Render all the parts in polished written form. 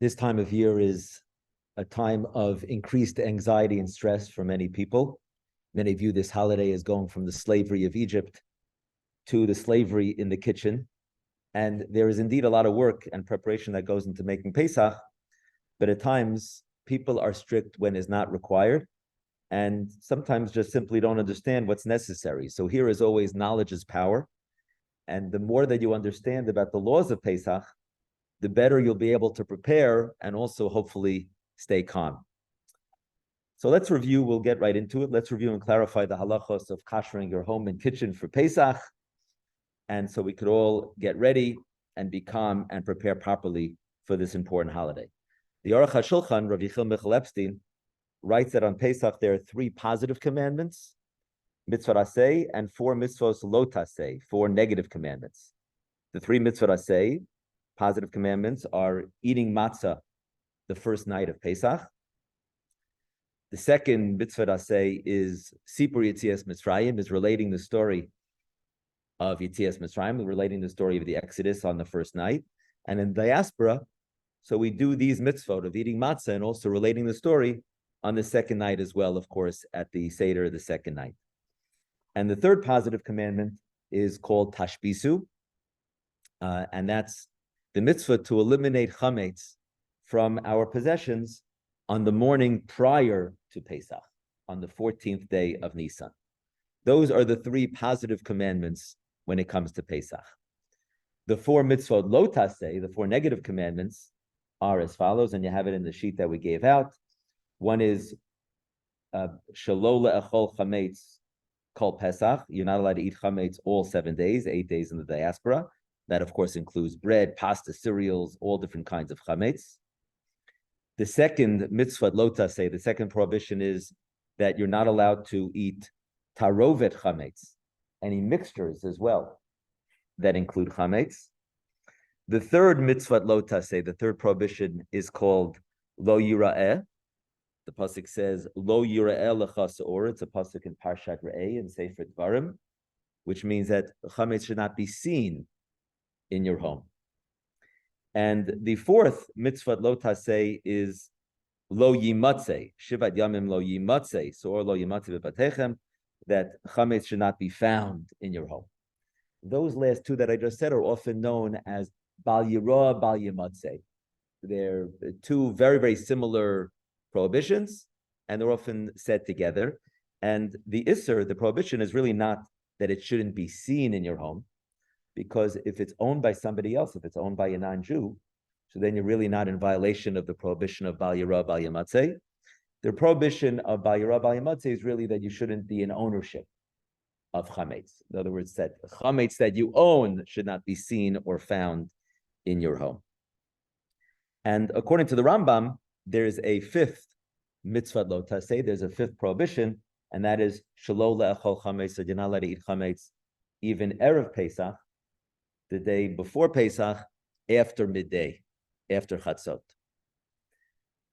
This time of year is a time of increased anxiety and stress for many people. Many view this holiday as going from the slavery of Egypt to the slavery in the kitchen. And there is indeed a lot of work and preparation that goes into making Pesach, but at times people are strict when is not required, and sometimes just simply don't understand what's necessary. So here is always knowledge is power. And the more that you understand about the laws of Pesach, the better you'll be able to prepare and also hopefully stay calm. So let's review, we'll get right into it. Let's review and clarify the halachos of kashering your home and kitchen for Pesach. And so we could all get ready and be calm and prepare properly for this important holiday. The Aruch HaShulchan, Rabbi Michael Epstein, writes that on Pesach there are 3 positive commandments, mitzvot aseh, and 4 mitzvot lo taseh, 4 negative commandments. The 3 mitzvot aseh, positive commandments, are eating matzah the first night of Pesach. The second mitzvah aseh is Sipur Yetzias Mitzrayim, is relating the story of Yetzias Mitzrayim, relating the story of the Exodus on the first night. And in diaspora, so we do these mitzvot of eating matzah and also relating the story on the second night as well, of course, at the Seder the second night. And the third positive commandment is called Tashbisu, and that's the mitzvah to eliminate chametz from our possessions on the morning prior to Pesach, on the 14th day of Nisan. Those are the 3 positive commandments when it comes to Pesach. The 4 mitzvot lo taseh, the 4 negative commandments, are as follows, and you have it in the sheet that we gave out. One is shelo le'echol chametz kol Pesach. You're not allowed to eat chametz all 7 days, 8 days in the diaspora. That, of course, includes bread, pasta, cereals, all different kinds of chametz. The second mitzvah lo taseh, the second prohibition, is that you're not allowed to eat tarovet chametz, any mixtures as well that include chametz. The third mitzvah lo taseh, the third prohibition, is called lo yira'eh. The pasuk says lo yira'eh lecha se'or. It's a pasuk in Parshat Re'eh in Sefer Dvarim, which means that chametz should not be seen in your home. And the fourth mitzvah lo taseh is lo yimatzeh, shivat yamim lo yimatzeh, se'or lo yimatzeh bebatechem, that chametz should not be found in your home. Those last 2 that I just said are often known as bal yirah, bal yimatzeh. They're 2 very, very similar prohibitions, and they're often said together. And the isser, the prohibition, is really not that it shouldn't be seen in your home, because if it's owned by somebody else, if it's owned by a non-Jew, so then you're really not in violation of the prohibition of bal yirah, bal yimatzeh. The prohibition of bal yirah, bal yimatzeh is really that you shouldn't be in ownership of chametz. In other words, that chametz that you own should not be seen or found in your home. And according to the Rambam, there's a 5th mitzvah lo taseh, there's a 5th prohibition, and that is shelo le'echol chametz, so you're not allowed to eat chametz even erev Pesach, the day before Pesach, after midday, after chatzot.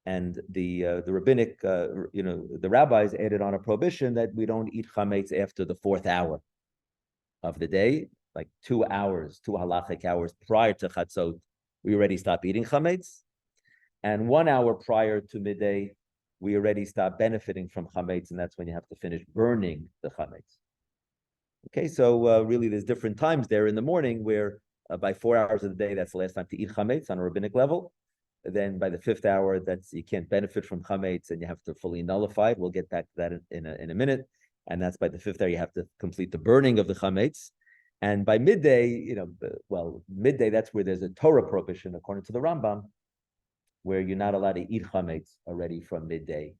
And the rabbinic, the rabbis added on a prohibition that we don't eat chametz after the 4th hour of the day, like 2 hours, 2 halachic hours prior to chatzot, we already stop eating chametz. And 1 hour prior to midday, we already stop benefiting from chametz, and that's when you have to finish burning the chametz. Okay, so really there's different times there in the morning where by 4 hours of the day, that's the last time to eat chametz on a rabbinic level. Then by the 5th hour, that's you can't benefit from chametz and you have to fully nullify it. We'll get back to that in a minute. And that's by the 5th hour, you have to complete the burning of the chametz. And by midday, midday, that's where there's a Torah prohibition, according to the Rambam, where you're not allowed to eat chametz already from midday.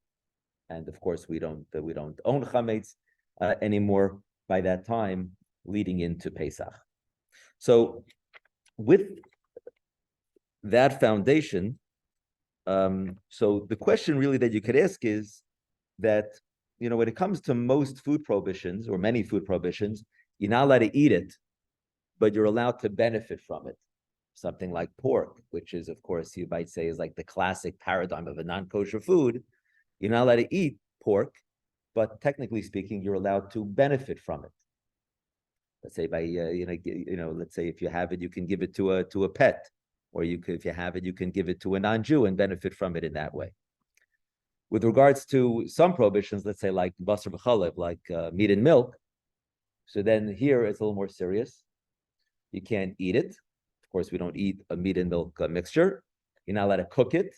And of course, we don't own chametz anymore by that time, leading into Pesach. So with that foundation, so the question really that you could ask is that, when it comes to most food prohibitions or many food prohibitions, you're not allowed to eat it, but you're allowed to benefit from it. Something like pork, which is, of course, you might say is like the classic paradigm of a non-kosher food. You're not allowed to eat pork, but technically speaking, you're allowed to benefit from it. Let's say by let's say if you have it, you can give it to a pet. or you could, if you have it, you can give it to a non-Jew and benefit from it in that way. With regards to some prohibitions, let's say like basar b'chalev, like meat and milk, so then here it's a little more serious. You can't eat it. Of course, we don't eat a meat and milk mixture. You're not allowed to cook it.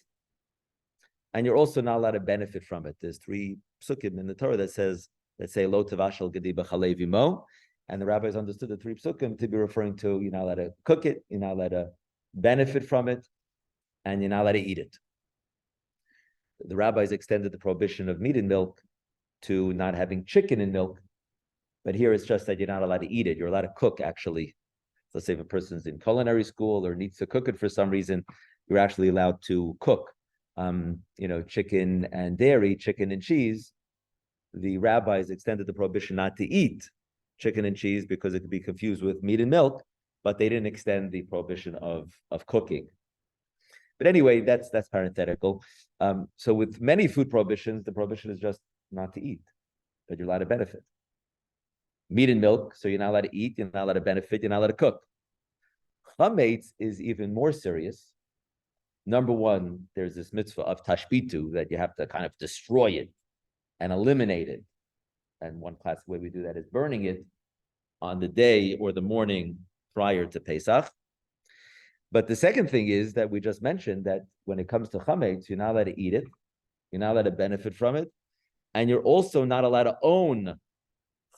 And you're also not allowed to benefit from it. There's 3 psukim in the Torah that says, let's say, lo tavashal gedi b'chalev imo. And the rabbis understood the 3 psukim to be referring to you're not allowed to cook it, you're not allowed to benefit from it, and you're not allowed to eat it. The rabbis extended the prohibition of meat and milk to not having chicken and milk. But here it's just that you're not allowed to eat it. You're allowed to cook, actually. Let's say if a person's in culinary school or needs to cook it for some reason, you're actually allowed to cook. Chicken and dairy, chicken and cheese. The rabbis extended the prohibition not to eat chicken and cheese because it could be confused with meat and milk, but they didn't extend the prohibition of cooking. But anyway, that's parenthetical. So with many food prohibitions, the prohibition is just not to eat, but you're allowed to benefit. Meat and milk, so you're not allowed to eat, you're not allowed to benefit, you're not allowed to cook. Chametz is even more serious. Number one, there's this mitzvah of tashbitu that you have to kind of destroy it and eliminate it. And one classic way we do that is burning it on the day or the morning prior to Pesach. But the second thing is that we just mentioned that when it comes to chametz, you're not allowed to eat it, you're not allowed to benefit from it, and you're also not allowed to own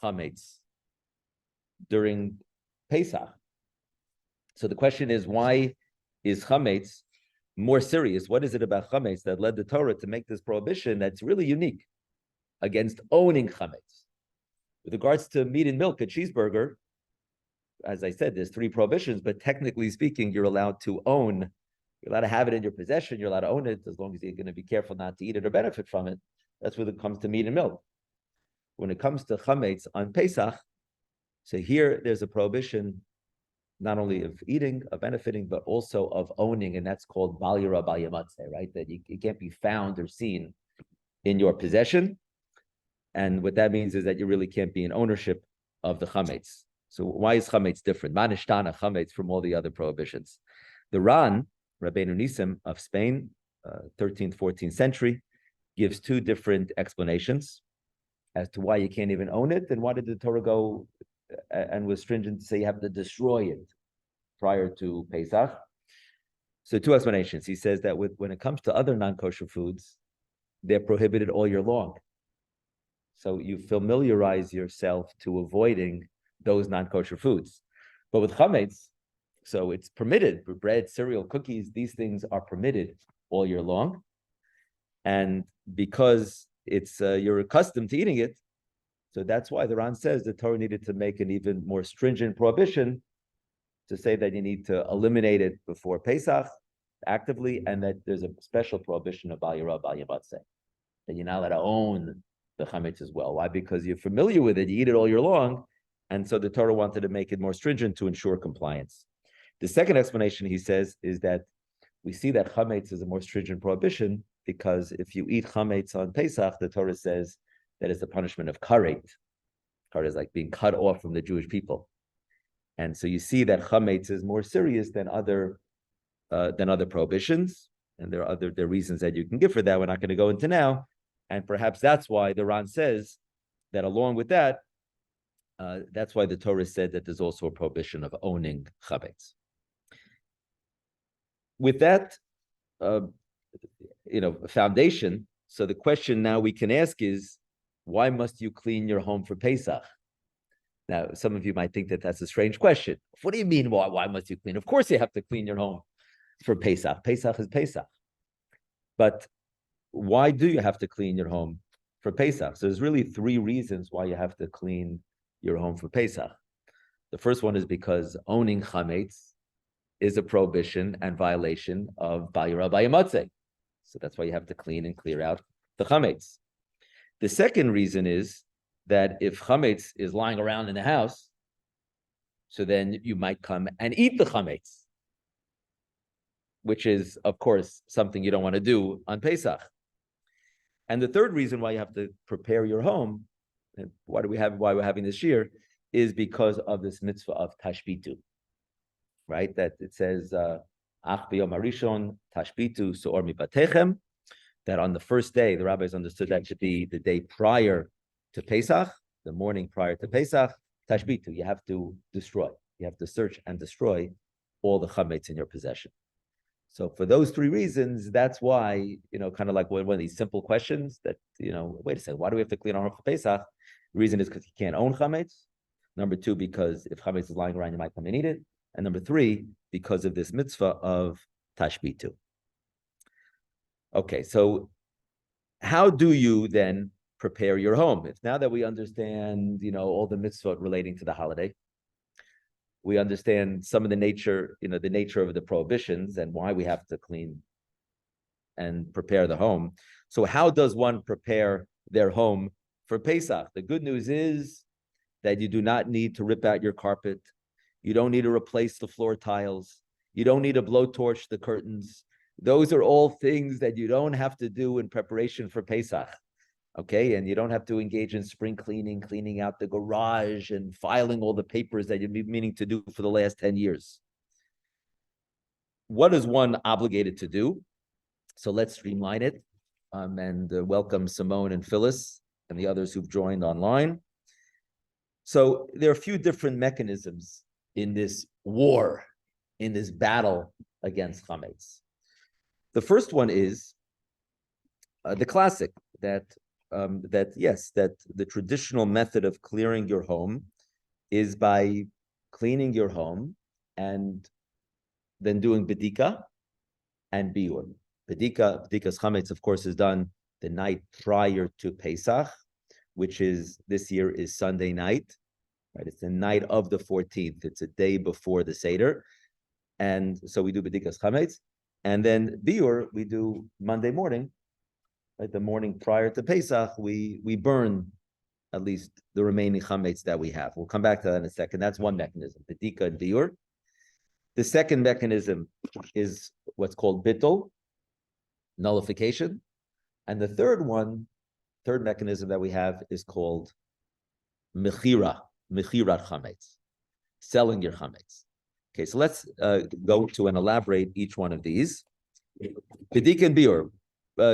chametz during Pesach. So the question is, why is chametz more serious? What is it about chametz that led the Torah to make this prohibition that's really unique against owning chametz? With regards to meat and milk, a cheeseburger, as I said, there's 3 prohibitions, but technically speaking, you're allowed to have it in your possession, you're allowed to own it, as long as you're going to be careful not to eat it or benefit from it. That's when it comes to meat and milk. When it comes to chametz on Pesach, so here there's a prohibition not only of eating, of benefiting, but also of owning, and that's called bal yira bal yamatzeh, right? That it can't be found or seen in your possession. And what that means is that you really can't be in ownership of the chametz. So why is chametz different? Manishtana chametz from all the other prohibitions. The Ran, Rabbeinu Nisim of Spain, 13th, 14th century, gives 2 different explanations as to why you can't even own it, and why did the Torah go and was stringent to say you have to destroy it prior to Pesach. So 2 explanations. He says that when it comes to other non-kosher foods, they're prohibited all year long. So you familiarize yourself to avoiding those non-kosher foods. But with chametz, so it's permitted. Bread, cereal, cookies, these things are permitted all year long. And because it's you're accustomed to eating it, so that's why the Ran says the Torah needed to make an even more stringent prohibition to say that you need to eliminate it before Pesach actively, and that there's a special prohibition of bal yira bal yamatzeh, that you're not allowed to own the chametz as well. Why? Because you're familiar with it, you eat it all year long, and so the Torah wanted to make it more stringent to ensure compliance. The second explanation, he says, is that we see that chametz is a more stringent prohibition because if you eat chametz on Pesach, the Torah says that it's the punishment of karet. Karet is like being cut off from the Jewish people. And so you see that chametz is more serious than other prohibitions, and there are reasons that you can give for that. We're not going to go into now, and perhaps that's why the Ran says that along with that, that's why the Torah said that there's also a prohibition of owning chametz. With that, foundation. So the question now we can ask is, why must you clean your home for Pesach? Now, some of you might think that that's a strange question. What do you mean, why must you clean? Of course you have to clean your home for Pesach. Pesach is Pesach. But why do you have to clean your home for Pesach? So there's really 3 reasons why you have to clean your home for Pesach. The first one is because owning chametz is a prohibition and violation of bal yira bal yamatzeh. So that's why you have to clean and clear out the chametz. The second reason is that if chametz is lying around in the house, so then you might come and eat the chametz, which is, of course, something you don't want to do on Pesach. And the third reason why you have to prepare your home, and why we're having this year, is because of this mitzvah of tashbitu, right? That it says, Ach b'yom harishon tashbitu suor mibatechem. That on the first day, the rabbis understood that should be the day prior to Pesach, the morning prior to Pesach. Tashbitu, you have to destroy. You have to search and destroy all the chametz in your possession. So for those three reasons, that's why, kind of like one of these simple questions that, wait a second, why do we have to clean our home for Pesach? The reason is because you can't own chametz. Number two, because if chametz is lying around, you might come and eat it. And number three, because of this mitzvah of tashbitu. Okay, so how do you then prepare your home? If now that we understand, all the mitzvot relating to the holiday, we understand some of the nature, the nature of the prohibitions and why we have to clean and prepare the home. So how does one prepare their home for Pesach? The good news is that you do not need to rip out your carpet. You don't need to replace the floor tiles. You don't need to blowtorch the curtains. Those are all things that you don't have to do in preparation for Pesach. Okay, and you don't have to engage in spring cleaning, cleaning out the garage and filing all the papers that you've been meaning to do for the last 10 years. What is one obligated to do? So let's streamline it and welcome Simone and Phyllis and the others who've joined online. So there are a few different mechanisms in this war, in this battle against chametz. The first one is the classic that the traditional method of clearing your home is by cleaning your home and then doing bedika and biur. Bedika's chametz, of course, is done the night prior to Pesach, which is this year is Sunday night. Right, it's the night of the 14th. It's a day before the Seder, and so we do bedika's chametz, and then biur we do Monday morning. Right, the morning prior to Pesach, we burn at least the remaining chametz that we have. We'll come back to that in a second. That's one mechanism, bedika and biur. The second mechanism is what's called bittul, nullification. And the third mechanism that we have is called mechirat chametz, selling your chametz. Okay, so let's go to and elaborate each one of these. Bedika and biur.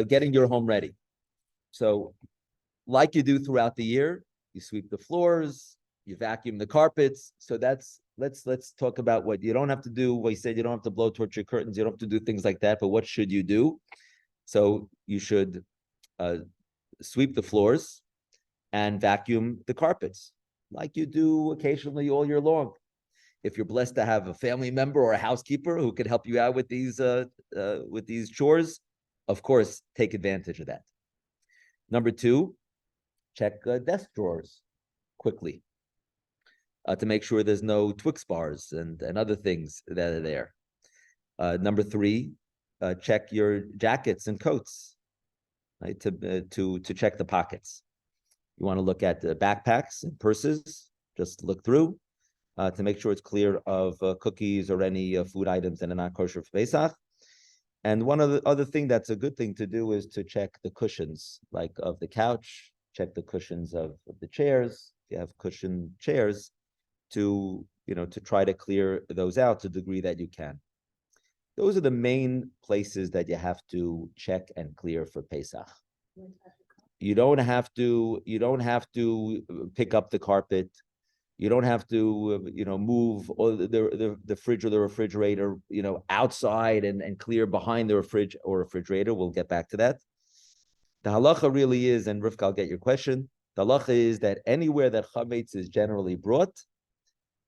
Getting your home ready. So like you do throughout the year, you sweep the floors, you vacuum the carpets. So let's talk about what you don't have to do. Well, you said you don't have to blowtorch your curtains, you don't have to do things like that, but what should you do? So you should sweep the floors and vacuum the carpets like you do occasionally all year long. If you're blessed to have a family member or a housekeeper who could help you out with these chores, of course, take advantage of that. Number two, check desk drawers quickly to make sure there's no Twix bars and other things that are there. Number three, check your jackets and coats, right? To check the pockets. You want to look at the backpacks and purses. Just look through to make sure it's clear of cookies or any food items that are not kosher for Pesach. And one other thing that's a good thing to do is to check the cushions, like of the couch, check the cushions of the chairs. If you have cushioned chairs, to try to clear those out to the degree that you can. Those are the main places that you have to check and clear for Pesach. You don't have to pick up the carpet. You don't have to, move the fridge or the refrigerator, outside and clear behind the fridge or refrigerator. We'll get back to that. The halacha really is, and Rivka, I'll get your question. The halacha is that anywhere that chametz is generally brought,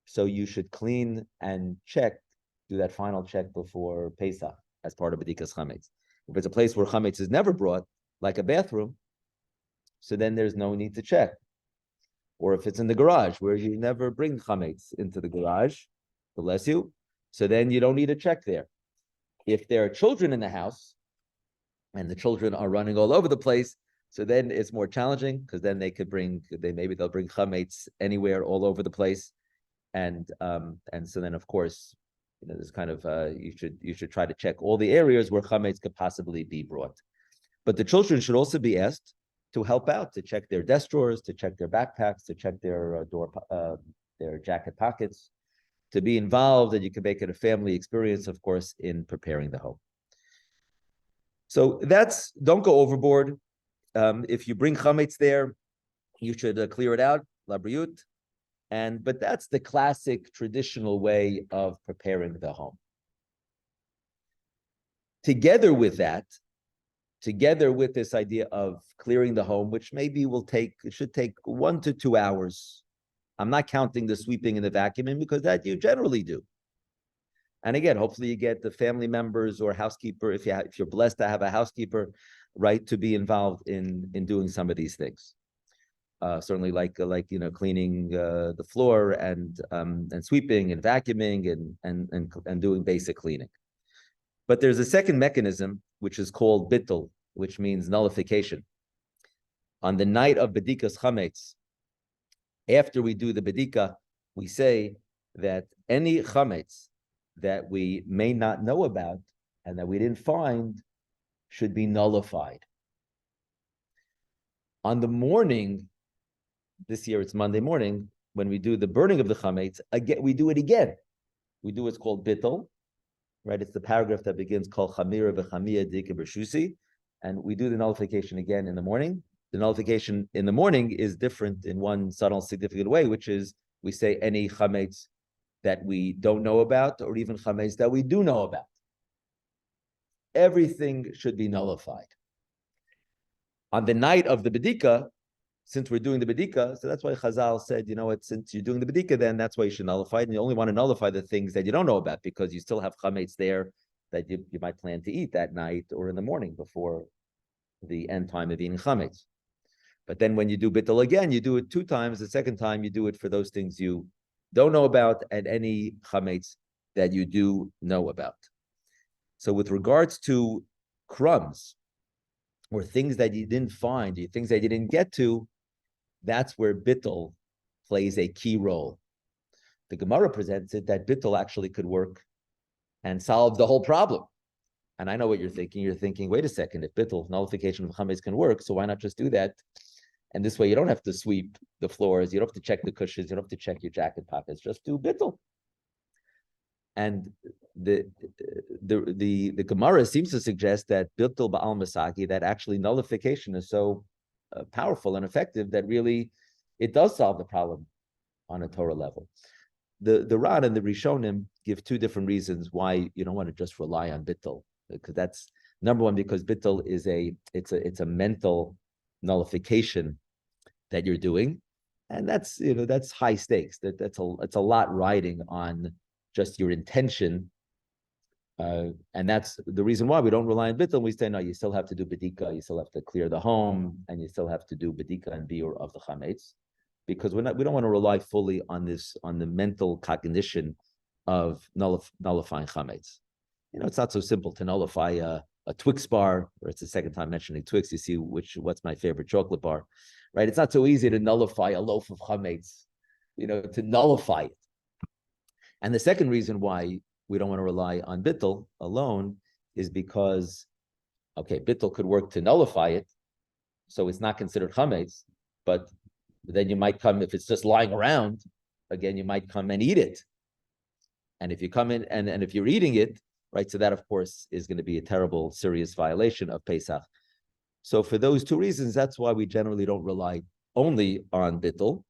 so you should clean and do that final check before Pesach as part of bedika's chametz. If it's a place where chametz is never brought, like a bathroom, so then there's no need to check. Or if it's in the garage, where you never bring chametz into the garage, bless you, so then you don't need a check there. If there are children in the house, and the children are running all over the place, so then it's more challenging, because then maybe they'll bring chametz anywhere, all over the place, and so then of course, there's kind of you should try to check all the areas where chametz could possibly be brought. But the children should also be asked to help out, to check their desk drawers, to check their backpacks, to check their jacket pockets. to be involved, and you can make it a family experience, of course, in preparing the home. So don't go overboard. If you bring chametz there, you should clear it out, labriut. But that's the classic traditional way of preparing the home. Together with this idea of clearing the home, which maybe should take 1 to 2 hours. I'm not counting the sweeping and the vacuuming because that you generally do. And again, hopefully you get the family members or housekeeper, if you're blessed to have a housekeeper, right, to be involved in doing some of these things. Certainly like cleaning the floor and sweeping and vacuuming and doing basic cleaning. But there's a second mechanism which is called bittul, which means nullification. On the night of bedikas chametz, after we do the bedika, we say that any chametz that we may not know about and that we didn't find should be nullified. On the morning, this year it's Monday morning, when we do the burning of the chametz, again, we do it again. We do what's called bittul, right? It's the paragraph that begins kol chamira v'chamia dika b'shusi, and we do the nullification again in the morning. The nullification in the morning is different in one subtle, significant way, which is we say any chametz that we don't know about, or even chametz that we do know about. Everything should be nullified. On the night of the bedika, since we're doing the bedika, so that's why Chazal said, you know what, since you're doing the bedika, then that's why you should nullify it. And you only want to nullify the things that you don't know about, because you still have chametz there that you might plan to eat that night or in the morning before the end time of eating chametz. But then when you do bittul again, you do it 2 times. The second time, you do it for those things you don't know about and any chametz that you do know about. So with regards to crumbs or things that you didn't find, things that you didn't get to, that's where bittul plays a key role. The Gemara presents it that bittul actually could work and solve the whole problem. And I know what you're thinking. You're thinking, wait a second, if bittul, nullification of chametz, can work, so why not just do that? And this way you don't have to sweep the floors, you don't have to check the cushions, you don't have to check your jacket pockets, just do bittul. And the Gemara seems to suggest that bittul ba'al masaki, that actually nullification is so powerful and effective that really it does solve the problem on a Torah level. The Rad and the Rishonim give 2 different reasons why you don't want to just rely on bittul, because that's number one, because bittul is it's a mental nullification that you're doing, and that's high stakes. It's a lot riding on just your intention, and that's the reason why we don't rely on bittul. We say no, you still have to do bedika, you still have to clear the home, and you still have to do bedika and biur of the chametz, because we don't want to rely fully on the mental cognition of nullifying chametz. It's not so simple to nullify a Twix bar, or it's the second time mentioning Twix. You see what's my favorite chocolate bar, right? It's not so easy to nullify a loaf of chametz, to nullify it. And the second reason why we don't want to rely on bittul alone is because, okay, bittul could work to nullify it, so it's not considered chametz, but then you might come, if it's just lying around, again, you might come and eat it. And if you come in and if you're eating it, right, so that, of course, is going to be a terrible, serious violation of Pesach. So for those 2 reasons, that's why we generally don't rely only on bittul.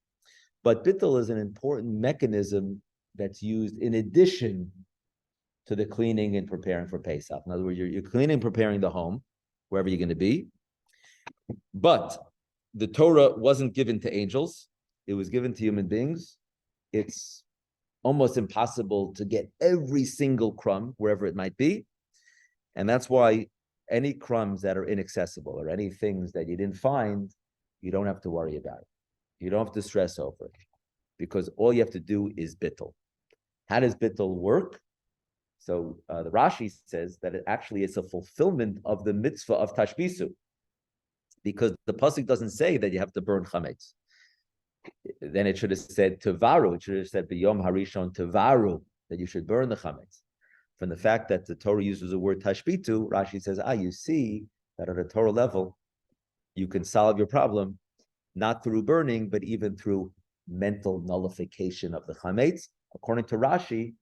But bittul is an important mechanism that's used in addition to the cleaning and preparing for Pesach. In other words, you're cleaning and preparing the home, wherever you're going to be. But the Torah wasn't given to angels. It was given to human beings. It's almost impossible to get every single crumb, wherever it might be. And that's why any crumbs that are inaccessible or any things that you didn't find, you don't have to worry about it. You don't have to stress over it, because all you have to do is bittul. How does bittul work? So the Rashi says that it actually is a fulfillment of the mitzvah of tashbisu, because the pasuk doesn't say that you have to burn chametz. Then it should have said tevaru. It should have said b'yom harishon tevaru, that you should burn the chametz. From the fact that the Torah uses the word tashbitu, Rashi says, you see that at a Torah level, you can solve your problem not through burning, but even through mental nullification of the chametz. According to Rashi,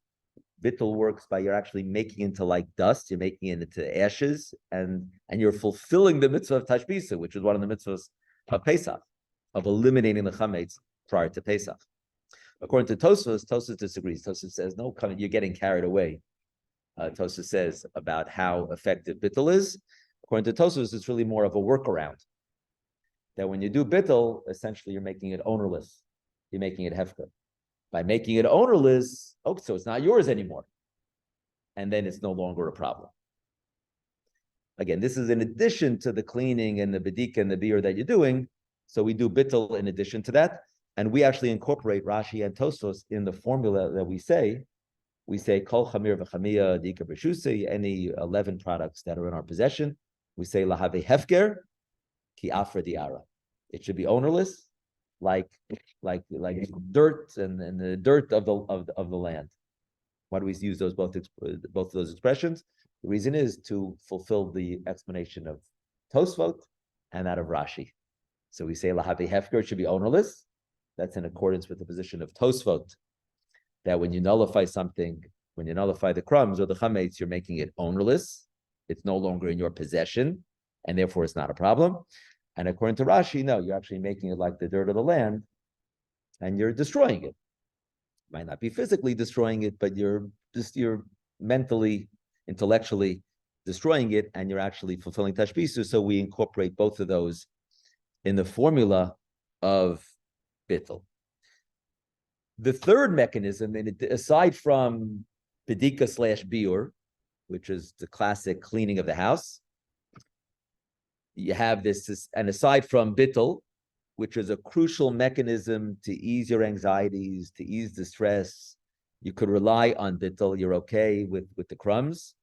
bittul works by you're actually making it into like dust, you're making it into ashes, and you're fulfilling the mitzvah of tashbisa, which is one of the mitzvahs of Pesach, of eliminating the chametz prior to Pesach. According to Tosfos disagrees. Tosfos says, no, you're getting carried away. Tosfos says about how effective bittul is. According to Tosfos, it's really more of a workaround. That when you do bittul, essentially you're making it ownerless. You're making it hefker. By making it ownerless, so it's not yours anymore. And then it's no longer a problem. Again, this is in addition to the cleaning and the bedika and the beer that you're doing. So we do bittul in addition to that. And we actually incorporate Rashi and Tosfos in the formula that we say kol chamir v'chamia dika b'shusei, any 11 products that are in our possession. We say lahave hefker ki afra diara. It should be ownerless, like dirt and the dirt of the land. Why do we use both of those expressions? The reason is to fulfill the explanation of Tosfot and that of Rashi. So we say lahave hefker should be ownerless. That's in accordance with the position of Tosfot, that when you nullify something, when you nullify the crumbs or the chametz, you're making it ownerless. It's no longer in your possession, and therefore it's not a problem. And according to Rashi, no, you're actually making it like the dirt of the land, and you're destroying it. Might not be physically destroying it, but you're mentally, intellectually destroying it, and you're actually fulfilling tashbisu. So we incorporate both of those in the formula of bittul. The third mechanism, aside from bedika / biur, which is the classic cleaning of the house, you have this, and aside from bittul, which is a crucial mechanism to ease your anxieties, to ease the stress, you could rely on bittul. You're okay with the crumbs.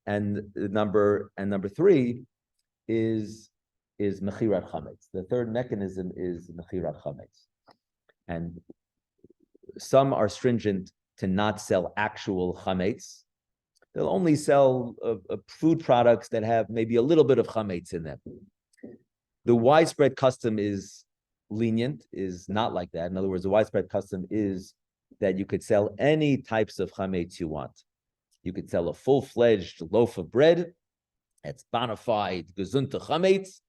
And number three is mechirat chametz. The third mechanism is mechirat chametz. And some are stringent to not sell actual chametz. They'll only sell food products that have maybe a little bit of chametz in them. The widespread custom is lenient, is not like that. In other words, the widespread custom is that you could sell any types of chametz you want. You could sell a full-fledged loaf of bread that's bona fide gesunte chametz.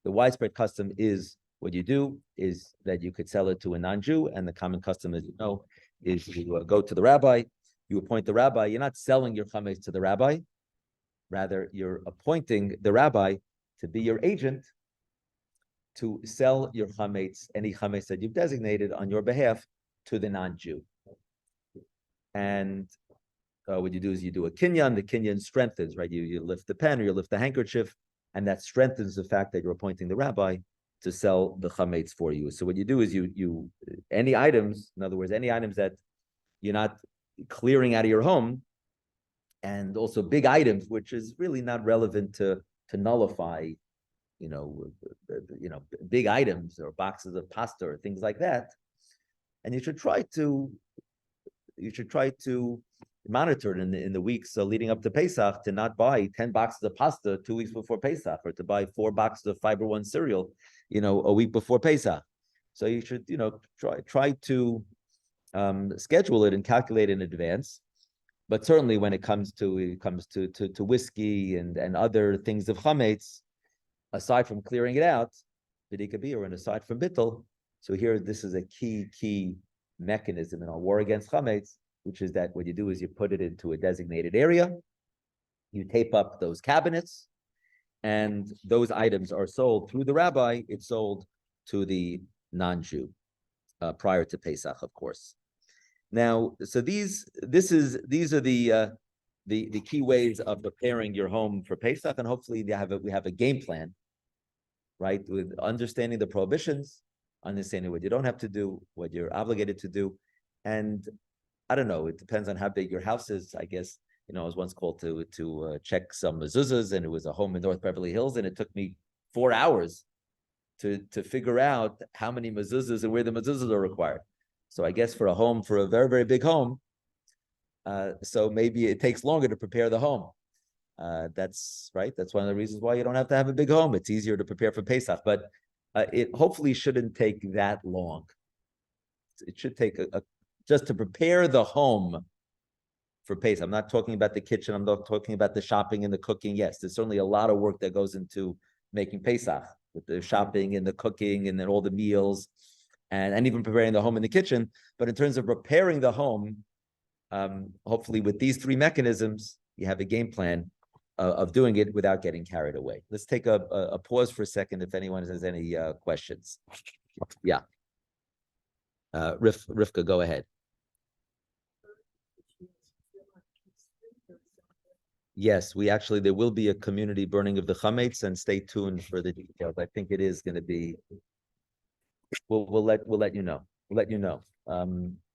The widespread custom is what you do is that you could sell it to a non-Jew, and the common custom, as you know, is you go to the rabbi, you appoint the rabbi. You're not selling your chametz to the rabbi. Rather, you're appointing the rabbi to be your agent to sell your chametz, any chametz that you've designated on your behalf, to the non-Jew. And what you do is you do a kinyan. The kinyan strengthens, right? You lift the pen or you lift the handkerchief, and that strengthens the fact that you're appointing the rabbi to sell the chametz for you. So what you do is you any items, in other words, any items that you're not clearing out of your home, and also big items, which is really not relevant to nullify, big items or boxes of pasta or things like that. And you should try to monitor it in the weeks leading up to Pesach, to not buy 10 boxes of pasta 2 weeks before Pesach, or to buy 4 boxes of Fiber One cereal, a week before Pesach. So you should, try to schedule it and calculate in advance. But certainly when it comes to whiskey and other things of chametz, aside from clearing it out, bedika beer, and aside from bittul, so here this is a key mechanism in our war against chametz, which is that what you do is you put it into a designated area, you tape up those cabinets, and those items are sold through the rabbi. It's sold to the non-Jew prior to Pesach, of course. Now, so these are the key ways of preparing your home for Pesach, and hopefully we have a game plan, right? With understanding the prohibitions, understanding what you don't have to do, what you're obligated to do, and I don't know. It depends on how big your house is. I guess I was once called to check some mezuzahs, and it was a home in North Beverly Hills, and it took me 4 hours to figure out how many mezuzahs and where the mezuzahs are required. So I guess for a very, very big home, so maybe it takes longer to prepare the home. That's right. That's one of the reasons why you don't have to have a big home. It's easier to prepare for Pesach, but it hopefully shouldn't take that long. It should take just to prepare the home for Pesach. I'm not talking about the kitchen. I'm not talking about the shopping and the cooking. Yes, there's certainly a lot of work that goes into making Pesach, with the shopping and the cooking and then all the meals and even preparing the home in the kitchen. But in terms of preparing the home, hopefully with these three mechanisms, you have a game plan of doing it without getting carried away. Let's take a pause for a second if anyone has any questions. Yeah. Rivka, go ahead. Yes, there will be a community burning of the chametz, and stay tuned for the details. I think it is going to be. We'll let you know. We'll let you know.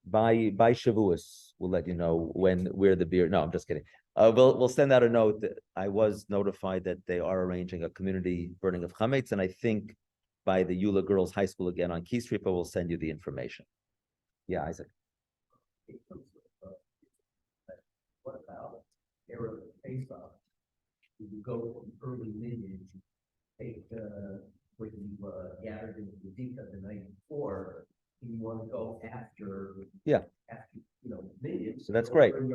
By Shavuos, we'll let you know where the beer. No, I'm just kidding. We'll send out a note. I was notified that they are arranging a community burning of chametz, and I think by the Eula Girls High School again on Key Street, but we'll send you the information. Yeah, Isaac. What about Erev Pesach? You go from early midday, take when you gathered in the Dika the night before, and you want to go after midday. So that's great. And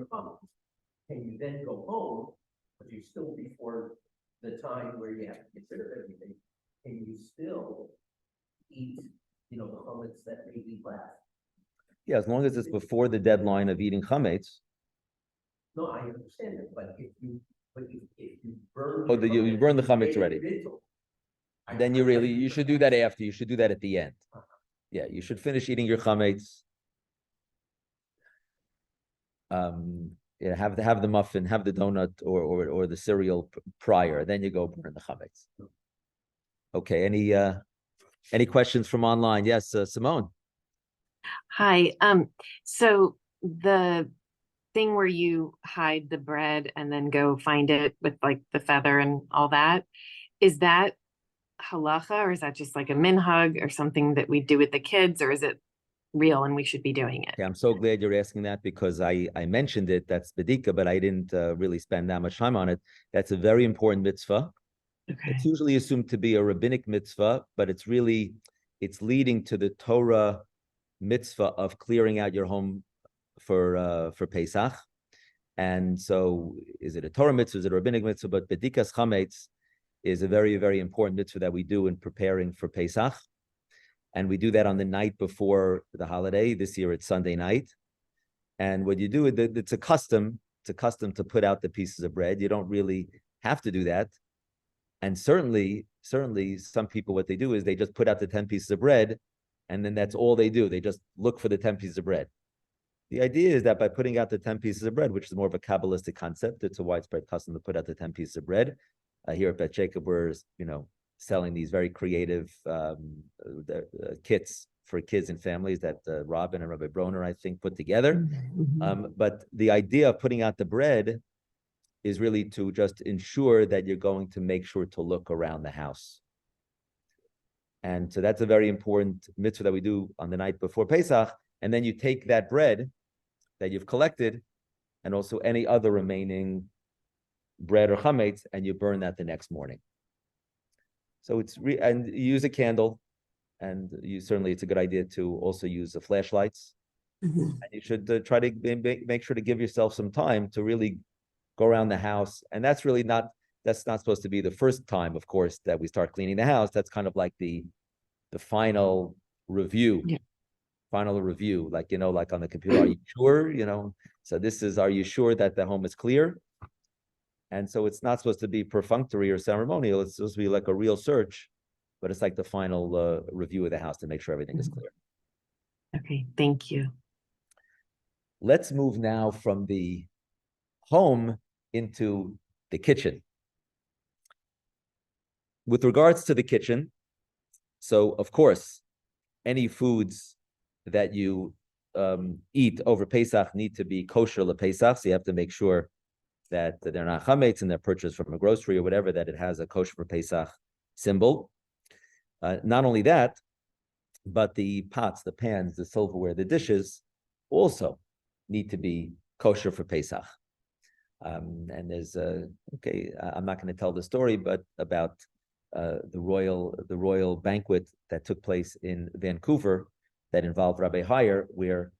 you then go home, but you're still before the time where you have to consider everything, and you still eat, the chametz that may be left. Yeah, as long as it's before the deadline of eating chametz. No, I understand it, but if you burn. Oh, you burn the chametz already. Then you should do that after. You should do that at the end. Yeah, you should finish eating your chametz. Have the muffin, have the donut or the cereal prior. Then you go burn the chametz. Okay. Any questions from online? Yes, Simone. Hi. So the thing where you hide the bread and then go find it with like the feather and all that, is that halacha, or is that just like a minhag or something that we do with the kids, or is it real and we should be doing it? Okay, I'm so glad you're asking that, because I mentioned it. That's bedika, but I didn't really spend that much time on it. That's a very important mitzvah. Okay. It's usually assumed to be a rabbinic mitzvah, but it's leading to the Torah mitzvah of clearing out your home for Pesach. And so, is it a Torah mitzvah? Is it a rabbinic mitzvah? But bedikas chametz is a very, very important mitzvah that we do in preparing for Pesach. And we do that on the night before the holiday. This year it's Sunday night. And what you do, it's a custom to put out the pieces of bread. You don't really have to do that. And certainly some people, what they do is they just put out the 10 pieces of bread, and then that's all they do. They just look for the 10 pieces of bread. The idea is that by putting out the 10 pieces of bread, which is more of a Kabbalistic concept, it's a widespread custom to put out the 10 pieces of bread. Here at Bet Jacob, we're selling these very creative kits for kids and families that Robin and Rabbi Broner, I think, put together. Mm-hmm. But the idea of putting out the bread is really to just ensure that you're going to make sure to look around the house. And so that's a very important mitzvah that we do on the night before Pesach. And then you take that bread that you've collected and also any other remaining bread or chametz, and you burn that the next morning. So and you use a candle, and it's a good idea to also use the flashlights. Mm-hmm. And you should try to make sure to give yourself some time to really go around the house. And that's not supposed to be the first time, of course, that we start cleaning the house. That's kind of like the final review. Yeah. Final review, like on the computer. Are you sure? So this is, are you sure that the home is clear? And so it's not supposed to be perfunctory or ceremonial. It's supposed to be like a real search, but it's like the final review of the house to make sure everything is clear. Okay, thank you. Let's move now from the home into the kitchen. With regards to the kitchen, so of course, any foods that you eat over Pesach need to be kosher lePesach. So you have to make sure that they're not chametz and they're purchased from a grocery or whatever, that it has a kosher for Pesach symbol. Not only that, but the pots, the pans, the silverware, the dishes also need to be kosher for Pesach. And there's I'm not going to tell the story, but about the royal banquet that took place in Vancouver that involved Rabbi Heyer, where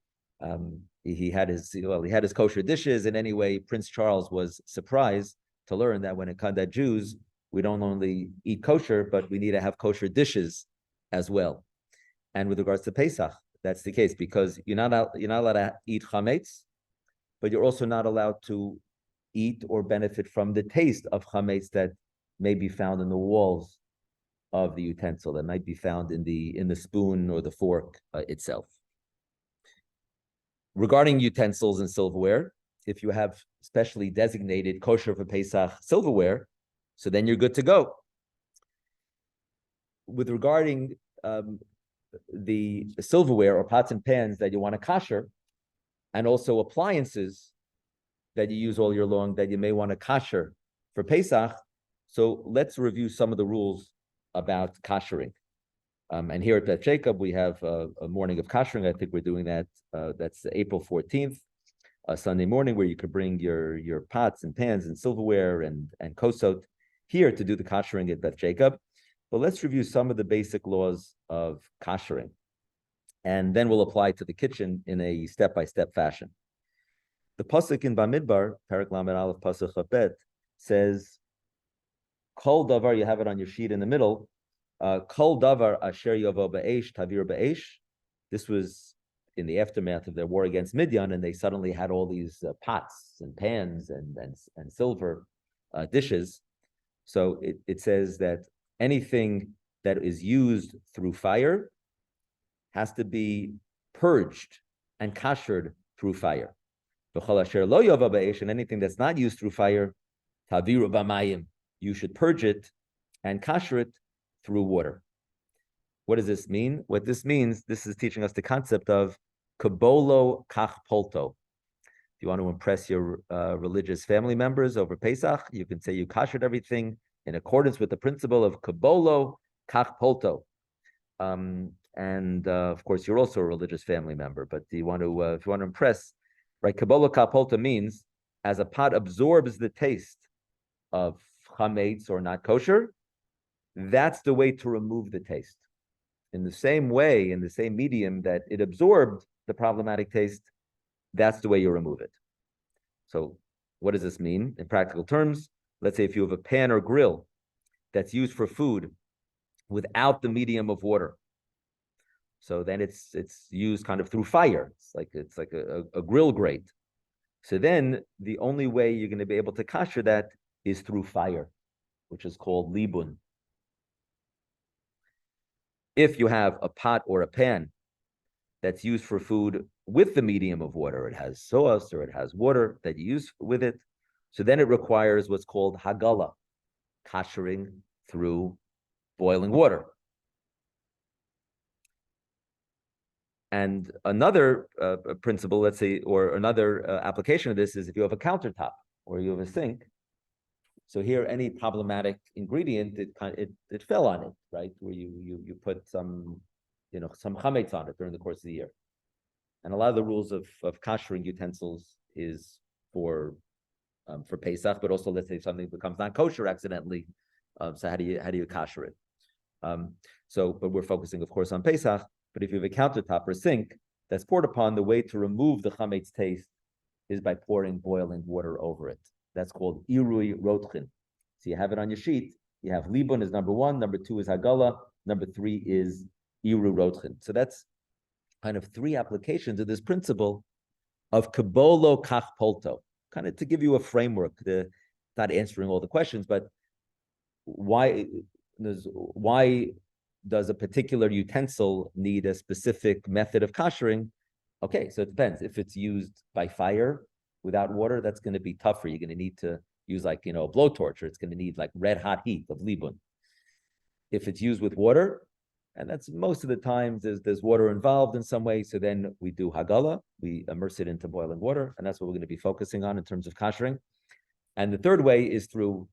He had his kosher dishes, and anyway, Prince Charles was surprised to learn that when it comes to Jews, we don't only eat kosher, but we need to have kosher dishes as well. And with regards to Pesach, that's the case, because you're not allowed to eat chametz, but you're also not allowed to eat or benefit from the taste of chametz that may be found in the walls of the utensil, that might be found in the spoon or the fork itself. Regarding utensils and silverware, if you have specially designated kosher for Pesach silverware, so then you're good to go. With regarding the silverware or pots and pans that you want to kosher, and also appliances that you use all year long that you may want to kosher for Pesach, so let's review some of the rules about koshering. And here at Beth Jacob, we have a morning of kashering. I think we're doing that. That's April 14th, a Sunday morning, where you could bring your pots and pans and silverware and kosot here to do the kashering at Beth Jacob. But let's review some of the basic laws of kashering, and then we'll apply to the kitchen in a step-by-step fashion. The pasuk in Bamidbar, Parak Lamed Aleph Pasuk Chabet, says, Kol davar, you have it on your sheet in the middle, Kol davar asher yavo ba'esh tavir ba'esh. This was in the aftermath of their war against Midian, and they suddenly had all these pots and pans and silver dishes. So it says that anything that is used through fire has to be purged and kashered through fire. V'chol asher lo yavo ba'esh, and anything that's not used through fire, taviru b'mayim, you should purge it and kasher it through water. What does this mean? What this means, this is teaching us the concept of kabolo kach polto. If you want to impress your religious family members over Pesach, you can say you kashered everything in accordance with the principle of kabolo kach polto. And of course, you're also a religious family member, but do you want to, if you want to impress, right? Kabolo kach polto means as a pot absorbs the taste of chametz or not kosher, that's the way to remove the taste. In the same way, in the same medium that it absorbed the problematic taste, that's the way you remove it. So what does this mean in practical terms? Let's say if you have a pan or grill that's used for food without the medium of water, so then it's used kind of through fire. It's like a grill grate. So then the only way you're going to be able to kasher that is through fire, which is called libun. If you have a pot or a pan that's used for food with the medium of water, it has sauce or it has water that you use with it, so then it requires what's called hagala, kashering through boiling water. And another principle, let's say, or another application of this is if you have a countertop or you have a sink. So here, any problematic ingredient, it fell on it, right? Where you put some chametz on it during the course of the year. And a lot of the rules of kashering utensils is for Pesach, but also let's say something becomes not kosher accidentally. So how do you kasher it? But we're focusing, of course, on Pesach. But if you have a countertop or sink that's poured upon, the way to remove the chametz taste is by pouring boiling water over it. That's called irui rotchin. So you have it on your sheet. You have libun is number 1, number 2 is hagala, number 3 is iru rotchin. So that's kind of 3 applications of this principle of kabolo kach polto, kind of to give you a framework. Not answering all the questions, but why does a particular utensil need a specific method of kashering? Okay, so it depends. If it's used by fire without water, that's going to be tougher. You're going to need to use a blowtorch, or it's going to need like red hot heat of libun. If it's used with water, and that's most of the times there's water involved in some way, so then we do hagala, we immerse it into boiling water, and that's what we're going to be focusing on in terms of kashering. And the third way is through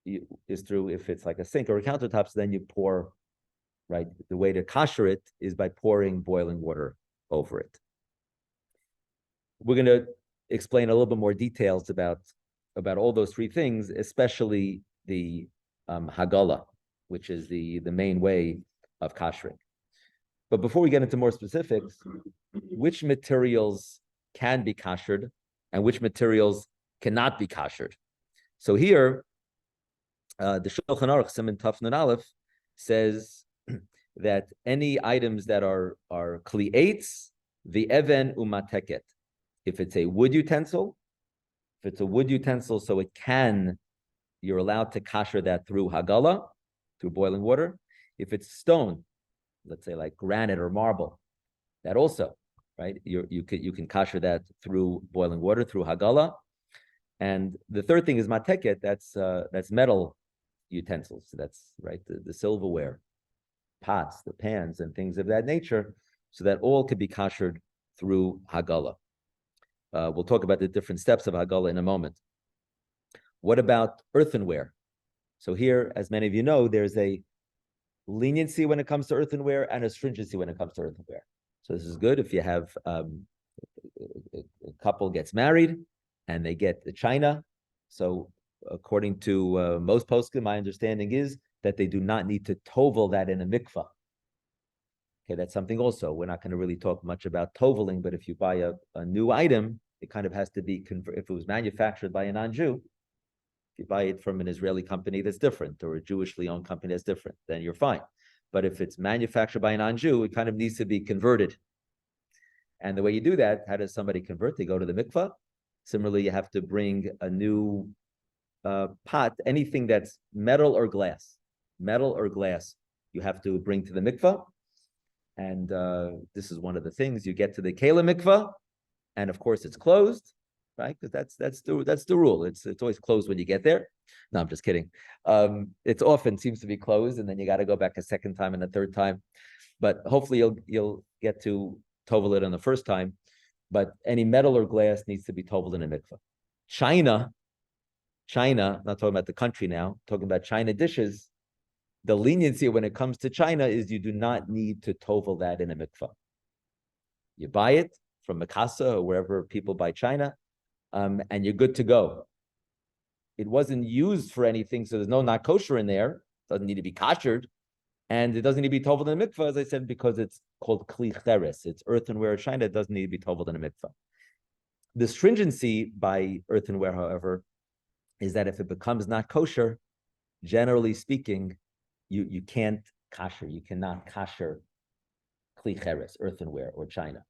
if it's like a sink or a countertop, so then you pour, right? The way to kasher it is by pouring boiling water over it. We're going to explain a little bit more details about all those 3 things, especially the hagala, which is the main way of kashering. But before we get into more specifics, which materials can be kashered and which materials cannot be kashered? So here, the Shulchan Aruch Siman Taf Nun Aleph says that any items that are kli'etz, the even umateket. If it's a wood utensil, so you're allowed to kasher that through hagala, through boiling water. If it's stone, let's say like granite or marble, that also, right? You can kasher that through boiling water, through hagala. And the third thing is mateket. That's metal utensils. That's right, the silverware, pots, the pans, and things of that nature. So that all could be kashered through hagala. We'll talk about the different steps of hagala in a moment. What about earthenware? So here, as many of you know, there's a leniency when it comes to earthenware and a stringency when it comes to earthenware. So this is good if you have a couple gets married and they get the china. So according to most poskim, my understanding is that they do not need to tovel that in a mikvah. Okay, that's something also. We're not going to really talk much about toveling, but if you buy a new item, it kind of has to be, if it was manufactured by a non-Jew, if you buy it from an Israeli company that's different, or a Jewishly owned company that's different, then you're fine. But if it's manufactured by a non-Jew, it kind of needs to be converted. And the way you do that, how does somebody convert? They go to the mikvah. Similarly, you have to bring a new pot, anything that's metal or glass, you have to bring to the mikvah. And this is one of the things. You get to the kela mikvah, and of course it's closed, right? Because that's the rule. It's always closed when you get there. No, I'm just kidding. It's often seems to be closed, and then you got to go back a second time and a third time. But hopefully you'll get to tovel it on the first time. But any metal or glass needs to be toveled in a mikvah. China, not talking about the country now, talking about China dishes. The leniency when it comes to China is you do not need to tovel that in a mikvah. You buy it from Mikasa or wherever people buy China, and you're good to go. It wasn't used for anything, so there's no not kosher in there. It doesn't need to be kashered, and it doesn't need to be toveled in a mikvah, as I said, because it's called kli cheres. It's earthenware China. It doesn't need to be toveled in a mikvah. The stringency by earthenware, however, is that if it becomes not kosher, generally speaking, you can't kasher. You cannot kasher kli cheres, earthenware or China.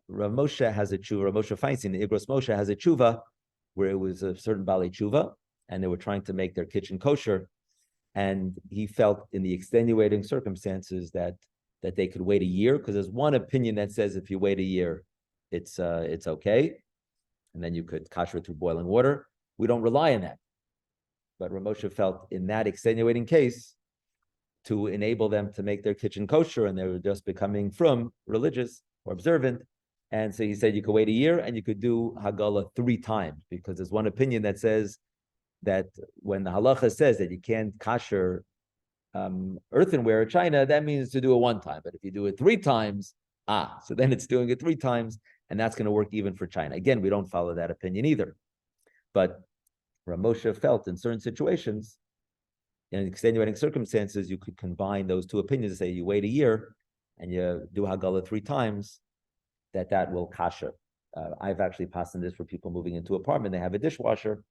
Rav Moshe has a tshuva. Rav Moshe Feinstein, the Igros Moshe, has a tshuva where it was a certain Bali tshuva, and they were trying to make their kitchen kosher, and he felt in the extenuating circumstances that they could wait a year, because there's one opinion that says if you wait a year, it's okay, and then you could kasher through boiling water. We don't rely on that. But Rav Moshe felt in that extenuating case, to enable them to make their kitchen kosher, and they were just becoming from religious or observant. And so he said you could wait a year and you could do Hagala 3 times, because there's one opinion that says that when the halacha says that you can't kasher earthenware or China, that means to do it 1 time. But if you do it 3 times, so then it's doing it 3 times, and that's going to work even for China. Again, we don't follow that opinion either. But Rav Moshe felt in certain situations, in extenuating circumstances, you could combine those 2 opinions and say you wait a year and you do Hagala 3 times, that will kasher. I've actually passed in this for people moving into an apartment. They have a dishwasher,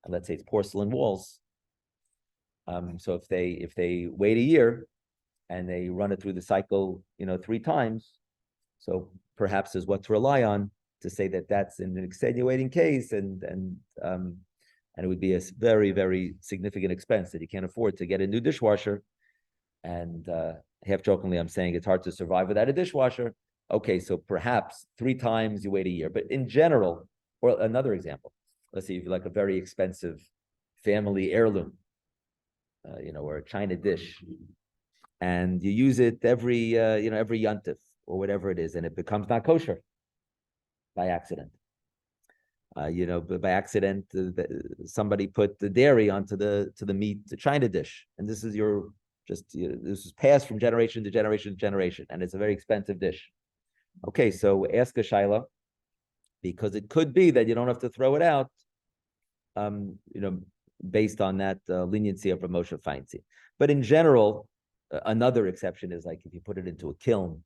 and let's say it's porcelain walls. So if they wait a year and they run it through the cycle, 3 times, so perhaps there's what to rely on to say that that's in an extenuating case, and it would be a very, very significant expense that you can't afford to get a new dishwasher. And half jokingly, I'm saying it's hard to survive without a dishwasher. Okay, so perhaps 3 times you wait a year. But in general, or another example, let's say if you like a very expensive family heirloom, or a China dish, and you use it every yontif or whatever it is, and it becomes not kosher by accident. But by accident, somebody put the dairy onto the meat, the China dish, and this is this is passed from generation to generation to generation, and it's a very expensive dish. Okay, so ask a shaila, because it could be that you don't have to throw it out, based on that leniency of Rav Moshe Feinstein. But in general, Another exception is like if you put it into a kiln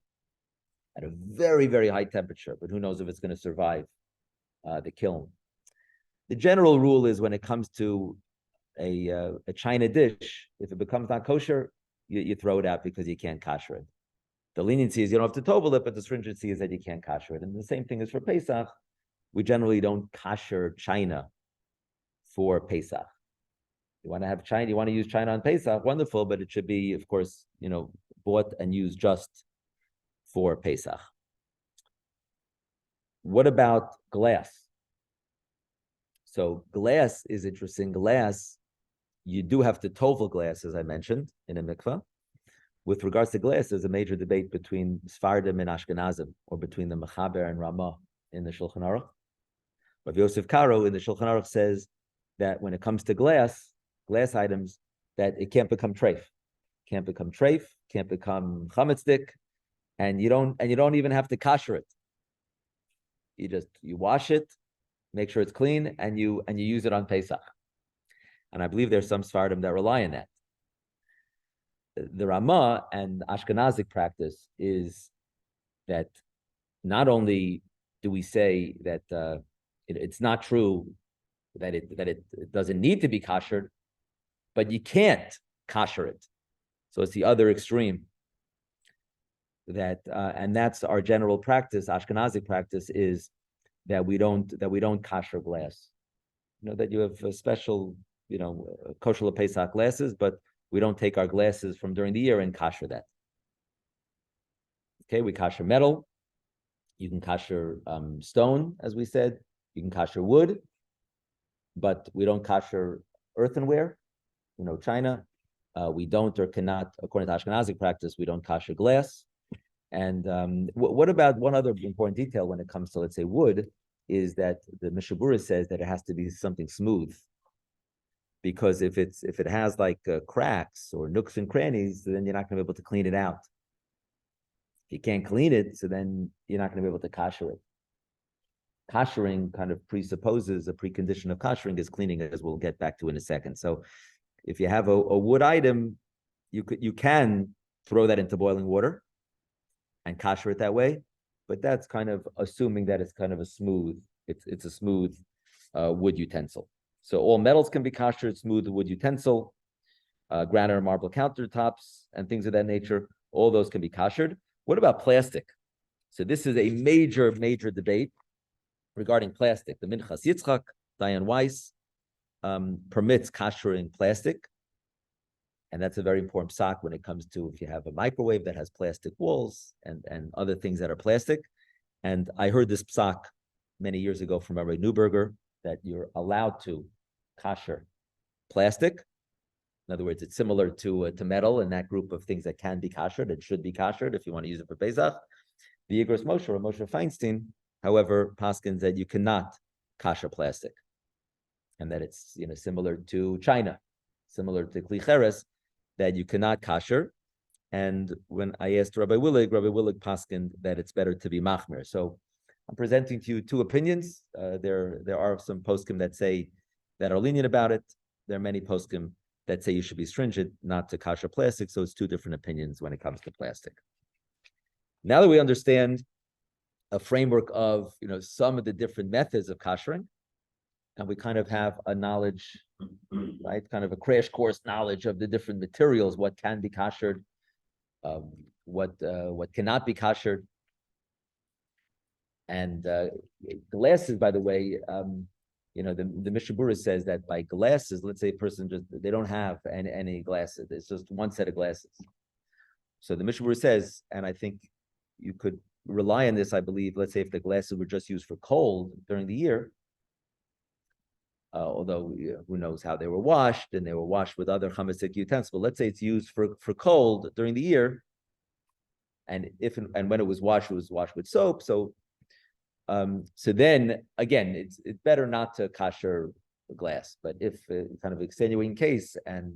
at a very, very high temperature, but who knows if it's going to survive the kiln. The general rule is when it comes to a china dish, if it becomes not kosher, you throw it out because you can't kosher it. The leniency is you don't have to tovel it, but the stringency is that you can't kosher it. And the same thing is for Pesach. We generally don't kosher china for Pesach. You want to have china, you want to use china on Pesach, wonderful, but it should be, of course, bought and used just for Pesach. What about glass? So glass is interesting. Glass, you do have to tovel glass, as I mentioned, in a mikvah. With regards to glass, there's a major debate between Sfardim and Ashkenazim, or between the Mechaber and Ramah in the Shulchan Aruch. Rabbi Yosef Karo in the Shulchan Aruch says that when it comes to glass items, that it can't become treif. Can't become treif, can't become chametzik, and you don't even have to kosher it. You wash it, make sure it's clean, and you use it on Pesach. And I believe there's some Sfardim that rely on that. The Ramah and Ashkenazic practice is that not only do we say that it's not true that it doesn't need to be koshered, but you can't kosher it. So it's the other extreme. And that's our general practice. Ashkenazic practice is that we don't kosher glass. That you have a special kosher Pesach glasses, but we don't take our glasses from during the year and kosher that. Okay, we kosher metal. You can kosher stone, as we said. You can kosher wood, but we don't kosher earthenware. China. We don't or cannot, according to Ashkenazic practice, we don't kosher glass. And what about one other important detail when it comes to, let's say, wood, is that the Mishabura says that it has to be something smooth. Because if it has like cracks or nooks and crannies, then you're not going to be able to clean it out. If you can't clean it, so then you're not going to be able to kosher it. Kashering kind of presupposes a precondition of kashering is cleaning, as we'll get back to in a second. So if you have a wood item, you can throw that into boiling water and kosher it that way, but that's kind of assuming that it's kind of a smooth wood utensil. So all metals can be koshered, smooth wood utensil, granite or marble countertops, and things of that nature. All those can be koshered. What about plastic? So this is a major, major debate regarding plastic. The Minchas Yitzchak, Diane Weiss, permits koshering plastic. And that's a very important psak when it comes to if you have a microwave that has plastic walls and other things that are plastic. And I heard this psak many years ago from Rabbi Neuberger that you're allowed to kosher plastic. In other words, it's similar to metal in that group of things that can be koshered. It should be koshered if you want to use it for Pesach. The Igros Moshe or Moshe Feinstein, however, paskins that you cannot kosher plastic, and that it's similar to China, similar to Kli Cheres, that you cannot kosher. And when I asked Rabbi Willig paskin that it's better to be machmir. So I'm presenting to you two opinions. There are some poskim that are lenient about it. There are many poskim that say you should be stringent not to kosher plastic. So it's two different opinions when it comes to plastic. Now that we understand a framework of some of the different methods of koshering, and we kind of have a knowledge, right? Kind of a crash course knowledge of the different materials, what can be koshered, what cannot be koshered. And glasses, by the way, the Mishabura says that by glasses, let's say a person they don't have any glasses. It's just one set of glasses. So the Mishabura says, and I think you could rely on this, I believe, let's say if the glasses were just used for cold during the year, although who knows how they were washed, and they were washed with other chametzik utensils. But let's say it's used for cold during the year, and when it was washed with soap. So then again, it's better not to kosher glass. But if kind of extenuating case and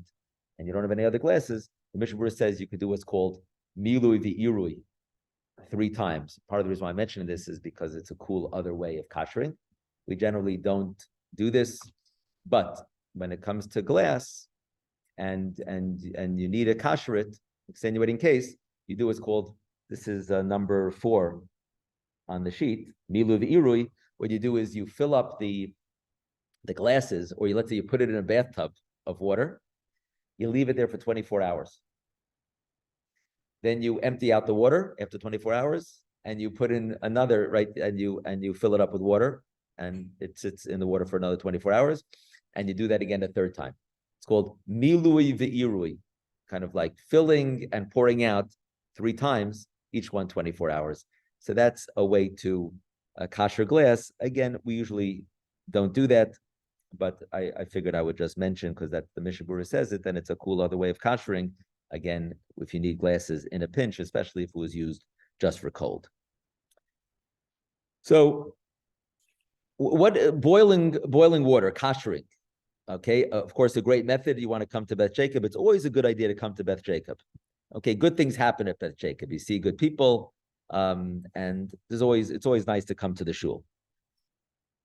you don't have any other glasses, the Mishnah says you could do what's called milui v'irui 3 times. Part of the reason why I'm mentioning this is because it's a cool other way of koshering. We generally don't do this, but when it comes to glass and you need a kosher it, extenuating case, you do what's called, this is number 4 on the sheet, milu v'irui. What you do is you fill up the glasses, or let's say you put it in a bathtub of water, you leave it there for 24 hours. Then you empty out the water after 24 hours, and you put in another, right, and you fill it up with water, and it sits in the water for another 24 hours, and you do that again a third time. It's called milui v'irui, kind of like filling and pouring out 3 times, each one 24 hours. So that's a way to kasher glass. Again, we usually don't do that, but I figured I would just mention, because that the Mishnah Berurah says it, then it's a cool other way of kashering. Again, if you need glasses in a pinch, especially if it was used just for cold. So, what boiling water, kashering? Okay, of course, a great method. You want to come to Beth Jacob. It's always a good idea to come to Beth Jacob. Okay, good things happen at Beth Jacob. You see good people, and it's always nice to come to the shul.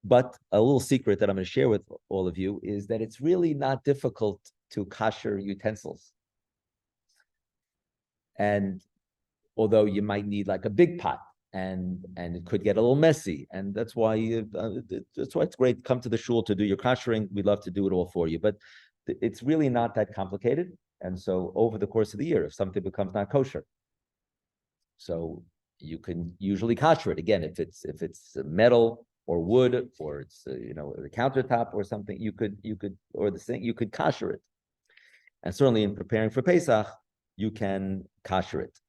But a little secret that I'm going to share with all of you is that it's really not difficult to kasher utensils. And although you might need like a big pot, and it could get a little messy, and that's why it's great. Come to the shul to do your kashering. We'd love to do it all for you, but it's really not that complicated. And so over the course of the year, if something becomes not kosher, so you can usually kasher it. Again, if it's metal or wood, or it's the countertop or something, you could or the sink, you could kasher it. And certainly in preparing for Pesach, you can kasher it.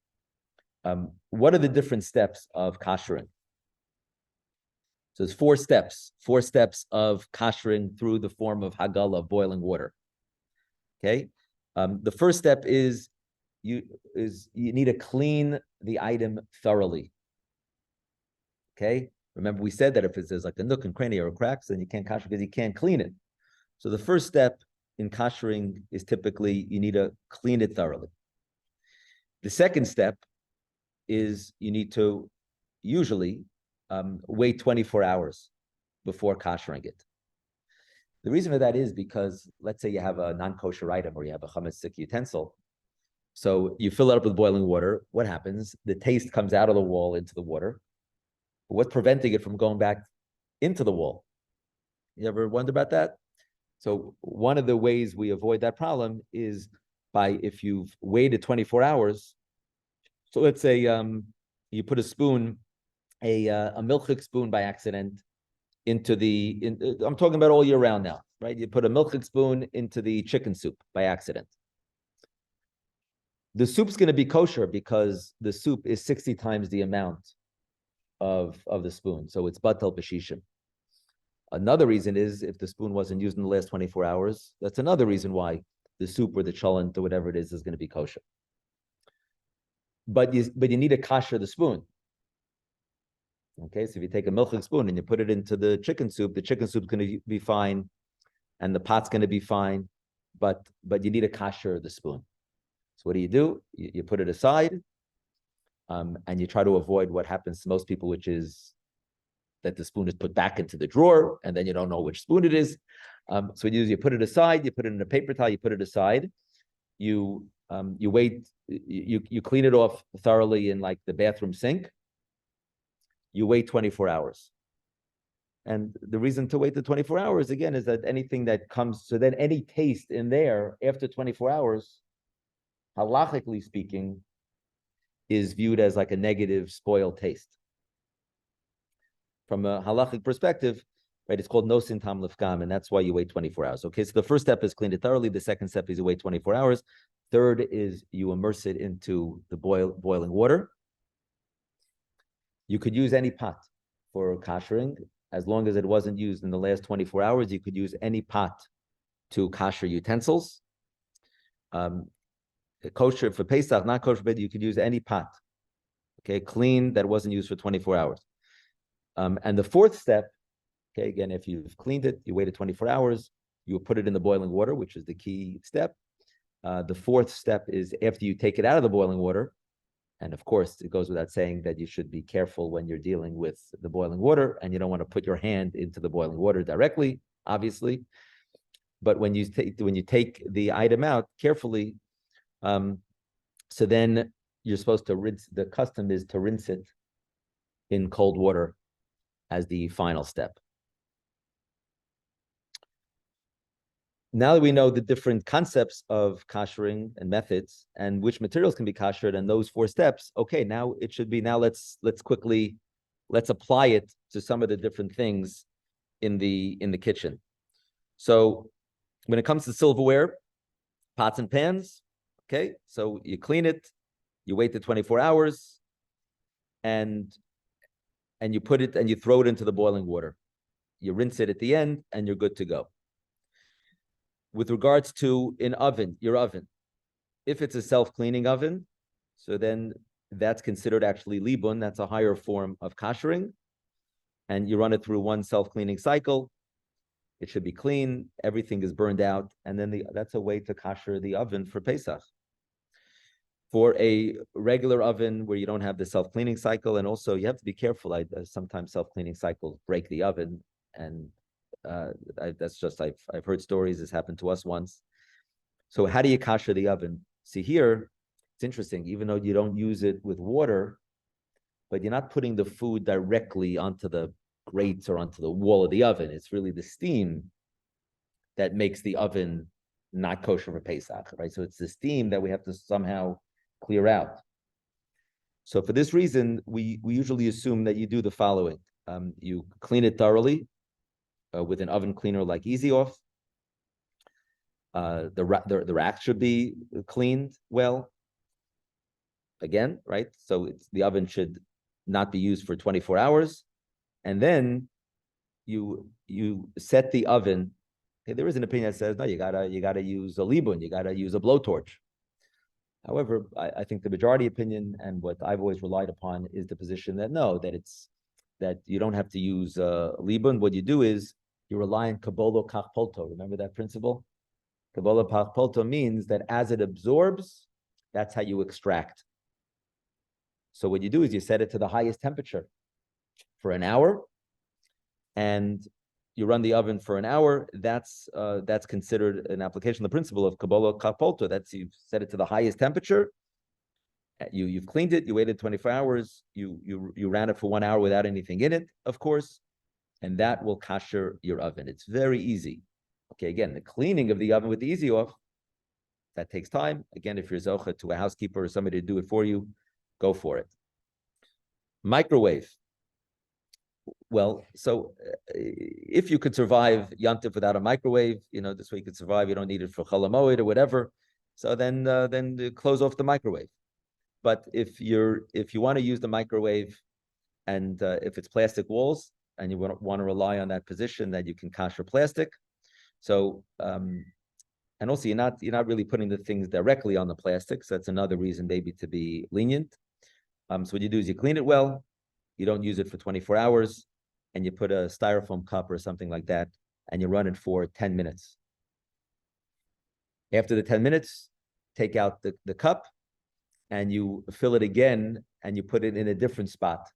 What are the different steps of kashering? So there's 4 steps of kashering through the form of hagala, boiling water. Okay, the first step is you need to clean the item thoroughly. Okay, remember we said that if there's like a nook and cranny or cracks, then you can't kasher because you can't clean it. So the first step in kashering is typically you need to clean it thoroughly. The second step is you need to usually wait 24 hours before kashering it. The reason for that is because, let's say you have a non-kosher item or you have a chametzik utensil. So you fill it up with boiling water. What happens? The taste comes out of the wall into the water. But what's preventing it from going back into the wall? You ever wonder about that? So one of the ways we avoid that problem is by, if you've waited 24 hours, so let's say you put a spoon, a milchik spoon by accident into I'm talking about all year round now, right? You put a milchik spoon into the chicken soup by accident. The soup's going to be kosher because the soup is 60 times the amount of the spoon. So it's batal b'shishim. Another reason is if the spoon wasn't used in the last 24 hours, that's another reason why the soup or the cholent or whatever it is going to be kosher. But you need to kasher the spoon. Okay, so if you take a milchik spoon and you put it into the chicken soup's going to be fine, and the pot's going to be fine, but you need to kasher the spoon. So what do? You put it aside, and you try to avoid what happens to most people, which is that the spoon is put back into the drawer, and then you don't know which spoon it is. So you put it aside, you put it in a paper towel, you put it aside, you wait, you clean it off thoroughly in like the bathroom sink. You wait 24 hours. And the reason to wait the 24 hours, again, is that anything that comes, so then any taste in there after 24 hours, halachically speaking, is viewed as like a negative, spoiled taste. From a halachic perspective, right, it's called nosin tam lefkam, and that's why you wait 24 hours. Okay, so the first step is clean it thoroughly. The second step is you wait 24 hours. Third is you immerse it into the boiling water. You could use any pot for kashering, as long as it wasn't used in the last 24 hours. You could use any pot to kasher utensils. Kosher for Pesach, not kosher, but you could use any pot. Okay, clean that wasn't used for 24 hours. And the fourth step, okay, again, if you've cleaned it, you waited 24 hours, you put it in the boiling water, which is the key step. The fourth step is after you take it out of the boiling water, and of course, it goes without saying that you should be careful when you're dealing with the boiling water, and you don't want to put your hand into the boiling water directly, obviously. But when you take the item out carefully, So then you're supposed to rinse. The custom is to rinse it in cold water as the final step. Now that we know the different concepts of kashering and methods and which materials can be kashered and those 4 steps, okay, now it should be, now let's apply it to some of the different things in the kitchen. So when it comes to silverware, pots and pans, okay, so you clean it, you wait the 24 hours, and you put it and you throw it into the boiling water. You rinse it at the end, and you're good to go. With regards to your oven, if it's a self-cleaning oven, so then that's considered actually libun, that's a higher form of kashering, and you run it through one self-cleaning cycle. It should be clean, everything is burned out, and then that's a way to kasher the oven for Pesach. For a regular oven where you don't have the self-cleaning cycle, and also you have to be careful. Sometimes self-cleaning cycles break the oven, and I've heard stories. This happened to us once. So how do you kasher the oven? See here, it's interesting. Even though you don't use it with water, but you're not putting the food directly onto the grates or onto the wall of the oven. It's really the steam that makes the oven not kosher for Pesach, right? So it's the steam that we have to somehow clear out. So for this reason, we usually assume that you do the following. You clean it thoroughly with an oven cleaner like Easy Off. The rack should be cleaned well. Again, right? So the oven should not be used for 24 hours. And then you set the oven. Okay, there is an opinion that says, no, you gotta use a libun, you gotta use a blowtorch. However, I think the majority opinion and what I've always relied upon is the position that no, that you don't have to use libun. What you do is you rely on kabolo kach polto. Remember that principle? Kabolo kach polto means that as it absorbs, that's how you extract. So what you do is you set it to the highest temperature for an hour, and you run the oven for an hour. That's considered an application of the principle of kabbalah kapolto. That's you set it to the highest temperature. You've cleaned it. You waited 24 hours. You ran it for 1 hour without anything in it, of course, and that will kasher your oven. It's very easy. Okay, again, the cleaning of the oven with the Easy Off, that takes time. Again, if you're zocha to a housekeeper or somebody to do it for you, go for it. Microwave. Well, so if you could survive Yantif without a microwave, this way you could survive. You don't need it for Chol Hamoed or whatever. So then close off the microwave. But if you want to use the microwave, and if it's plastic walls, and you want to rely on that position, that you can kasher plastic. So and also you're not really putting the things directly on the plastic. So that's another reason maybe to be lenient. So what you do is you clean it well. You don't use it for 24 hours, and you put a styrofoam cup or something like that, and you run it for 10 minutes. After the 10 minutes, take out the cup, and you fill it again, and you put it in a different spot.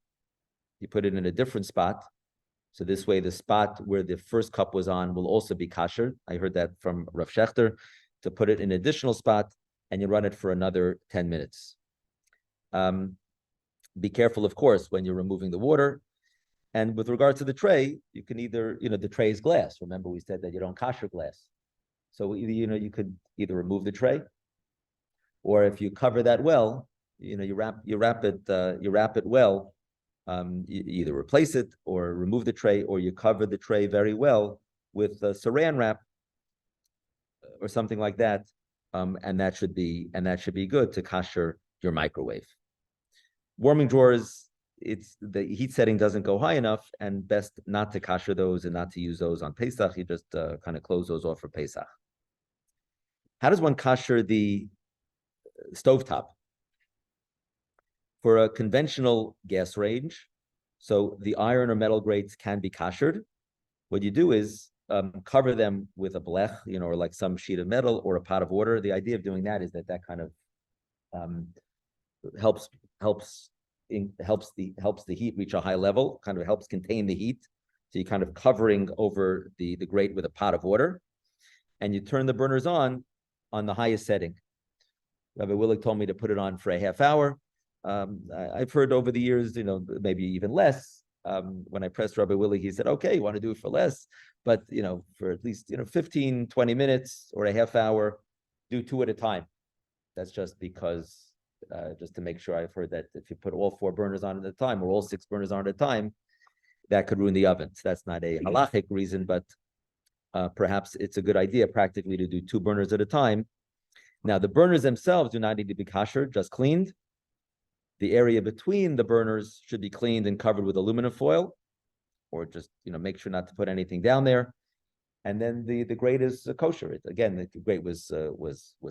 You put it in a different spot. So this way, the spot where the first cup was on will also be kasher. I heard that from Rav Shechter, to put it in an additional spot, and you run it for another 10 minutes. Be careful, of course, when you're removing the water. And with regard to the tray, you can either, the tray is glass. Remember, we said that you don't kasher glass. So either, you could either remove the tray, or if you cover that well, you wrap it well. You either replace it or remove the tray, or you cover the tray very well with saran wrap or something like that, and that should be good to kasher your microwave. Warming drawers, the heat setting doesn't go high enough, and best not to kasher those and not to use those on Pesach. You just kind of close those off for Pesach. How does one kasher the stovetop? For a conventional gas range, so the iron or metal grates can be kashered. What you do is cover them with a blech, or like some sheet of metal or a pot of water. The idea of doing that is that kind of helps the heat reach a high level, kind of helps contain the heat. So you're kind of covering over the grate with a pot of water, and you turn the burners on the highest setting. Rabbi Willig told me to put it on for a half hour. I've heard over the years, maybe even less. When I pressed Rabbi Willig, he said, okay, you want to do it for less, but, for at least, 15, 20 minutes or a half hour, do 2 at a time. That's just because, just to make sure. I've heard that if you put all 4 burners on at a time or all 6 burners on at a time, that could ruin the oven. So that's not a halachic reason, but perhaps it's a good idea practically to do 2 burners at a time. Now, the burners themselves do not need to be kosher, just cleaned. The area between the burners should be cleaned and covered with aluminum foil, or just make sure not to put anything down there. And then the grate is kosher. Again, the grate was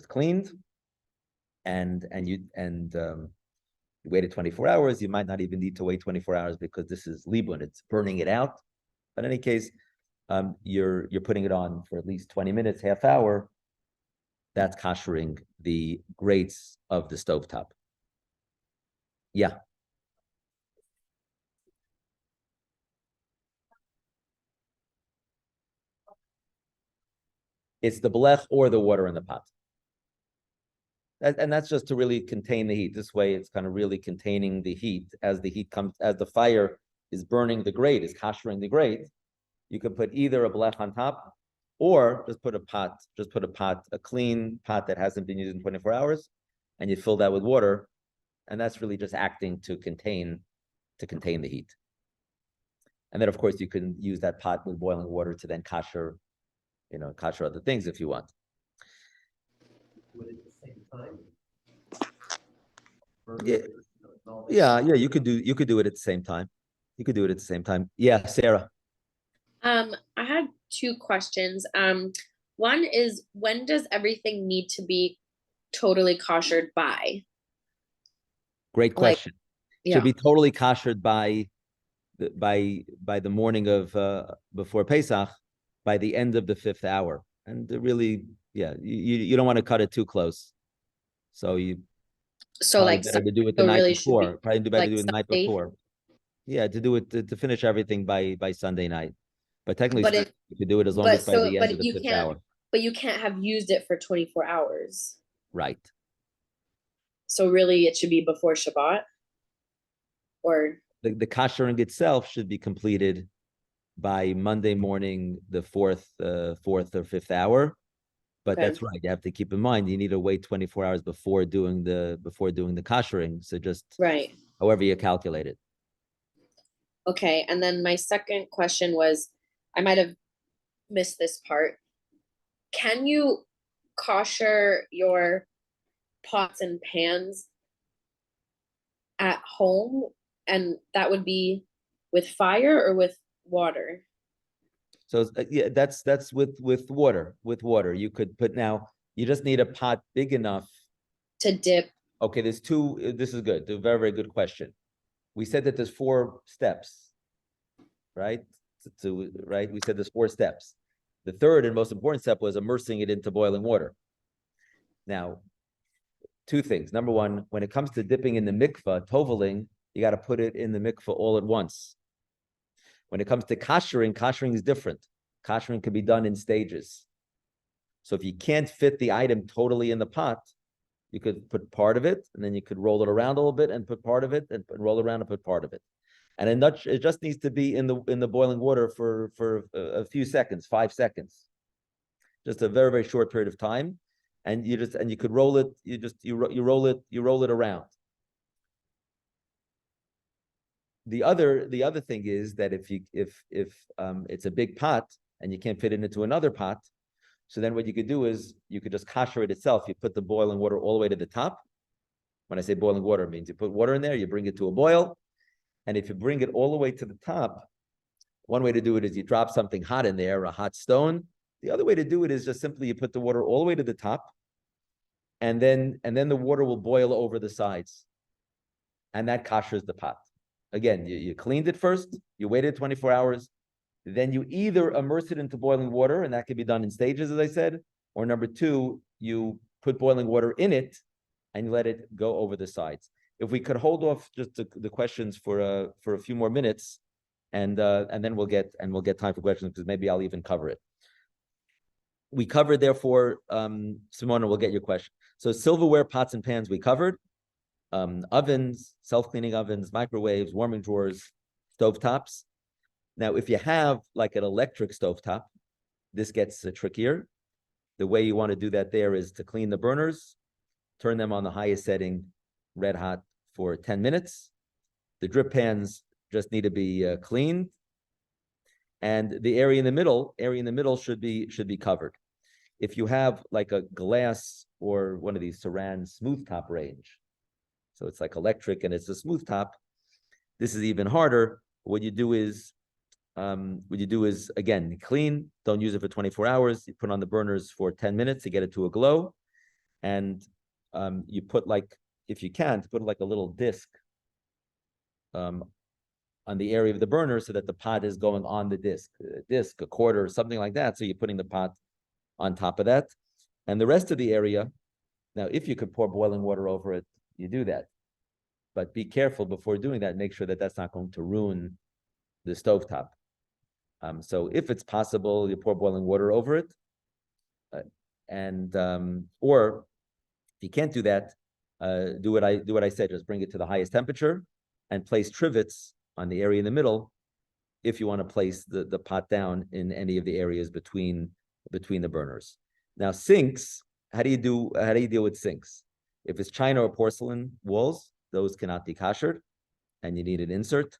cleaned, and you waited 24 hours. You might not even need to wait 24 hours because this is libun. It's burning it out. But in any case, you're putting it on for at least 20 minutes, half hour. That's kashering the grates of the stovetop. Yeah. It's the blech or the water in the pot. And that's just to really contain the heat. This way, it's kind of really containing the heat as the heat comes, as the fire is burning the grate, is kashering the grate. You could put either a blech on top, or just put a clean pot that hasn't been used in 24 hours, and you fill that with water, and that's really just acting to contain the heat. And then, of course, you can use that pot with boiling water to then kasher, kasher other things if you want. Do it at the same time. Yeah. You could do it at the same time. You could do it at the same time. Yeah, Sarah. I had 2 questions. One is, when does everything need to be totally koshered by? Great question. Yeah. Should be totally koshered by the morning of before Pesach, by the end of the 5th hour. And really, you don't want to cut it too close. So better to do it the night before. Probably better to do it the night before. Yeah, to do it to finish everything by Sunday night. But technically, you could do it as long as by the end of the 5th hour. But you can't have used it for 24 hours. Right. So really, it should be before Shabbat? Or the kashering itself should be completed by Monday morning, the 4th or 5th hour. But that's right. You have to keep in mind you need to wait 24 hours before doing the kashering. So just however you calculate it. Okay, and then my second question was, I might have missed this part. Can you kosher your pots and pans at home, and that would be with fire or with water? So that's with water. With water, you could put. Now you just need a pot big enough to dip. Okay, there's 2. This is good. A very, very good question. We said that there's 4 steps, right? We said there's 4 steps. The third and most important step was immersing it into boiling water. Now, 2 things. Number one, when it comes to dipping in the mikvah, toveling, you got to put it in the mikvah all at once. When it comes to kashering is different. Kashering can be done in stages. So if you can't fit the item totally in the pot, you could put part of it, and then you could roll it around a little bit and put part of it, and roll it around and put part of it. And it just needs to be in the boiling water for a few seconds, 5 seconds, just a very, very short period of time. And you could roll it. You roll it around. The other thing is that if it's a big pot and you can't fit it into another pot, so then what you could do is you could just kasher it itself. You put the boiling water all the way to the top. When I say boiling water, it means you put water in there, you bring it to a boil. And if you bring it all the way to the top, one way to do it is you drop something hot in there, a hot stone. The other way to do it is just simply you put the water all the way to the top, and then the water will boil over the sides. And that kashers the pot. Again, you cleaned it first, you waited 24 hours, then you either immerse it into boiling water, and that can be done in stages, as I said, or number 2, you put boiling water in it and let it go over the sides. If we could hold off just the questions for a few more minutes, and then we'll get time for questions, because maybe I'll even cover it. we covered, therefore, Simona will get your question. So silverware, pots and pans, we covered. Ovens, self-cleaning ovens, microwaves, warming drawers, stovetops. Now, if you have like an electric stovetop, this gets trickier. The way you want to do that there is to clean the burners, turn them on the highest setting, red hot for 10 minutes. The drip pans just need to be cleaned. And the area in the middle should be covered. If you have like a glass or one of these Saran smooth top range, so it's like electric and it's a smooth top, this is even harder. What you do is again, clean, don't use it for 24 hours. You put on the burners for 10 minutes to get it to a glow. And you put like, if you can, put like a little disc on the area of the burner so that the pot is going on the disc, a quarter, something like that. So you're putting the pot on top of that. And the rest of the area, now, if you could pour boiling water over it, you do that. But be careful before doing that. Make sure that that's not going to ruin the stovetop. So if it's possible, you pour boiling water over it. Or if you can't do that, do what I said. Just bring it to the highest temperature and place trivets on the area in the middle if you want to place the pot down in any of the areas between the burners. Now, sinks, how do you deal with sinks? If it's china or porcelain walls, those cannot be kashered, and you need an insert.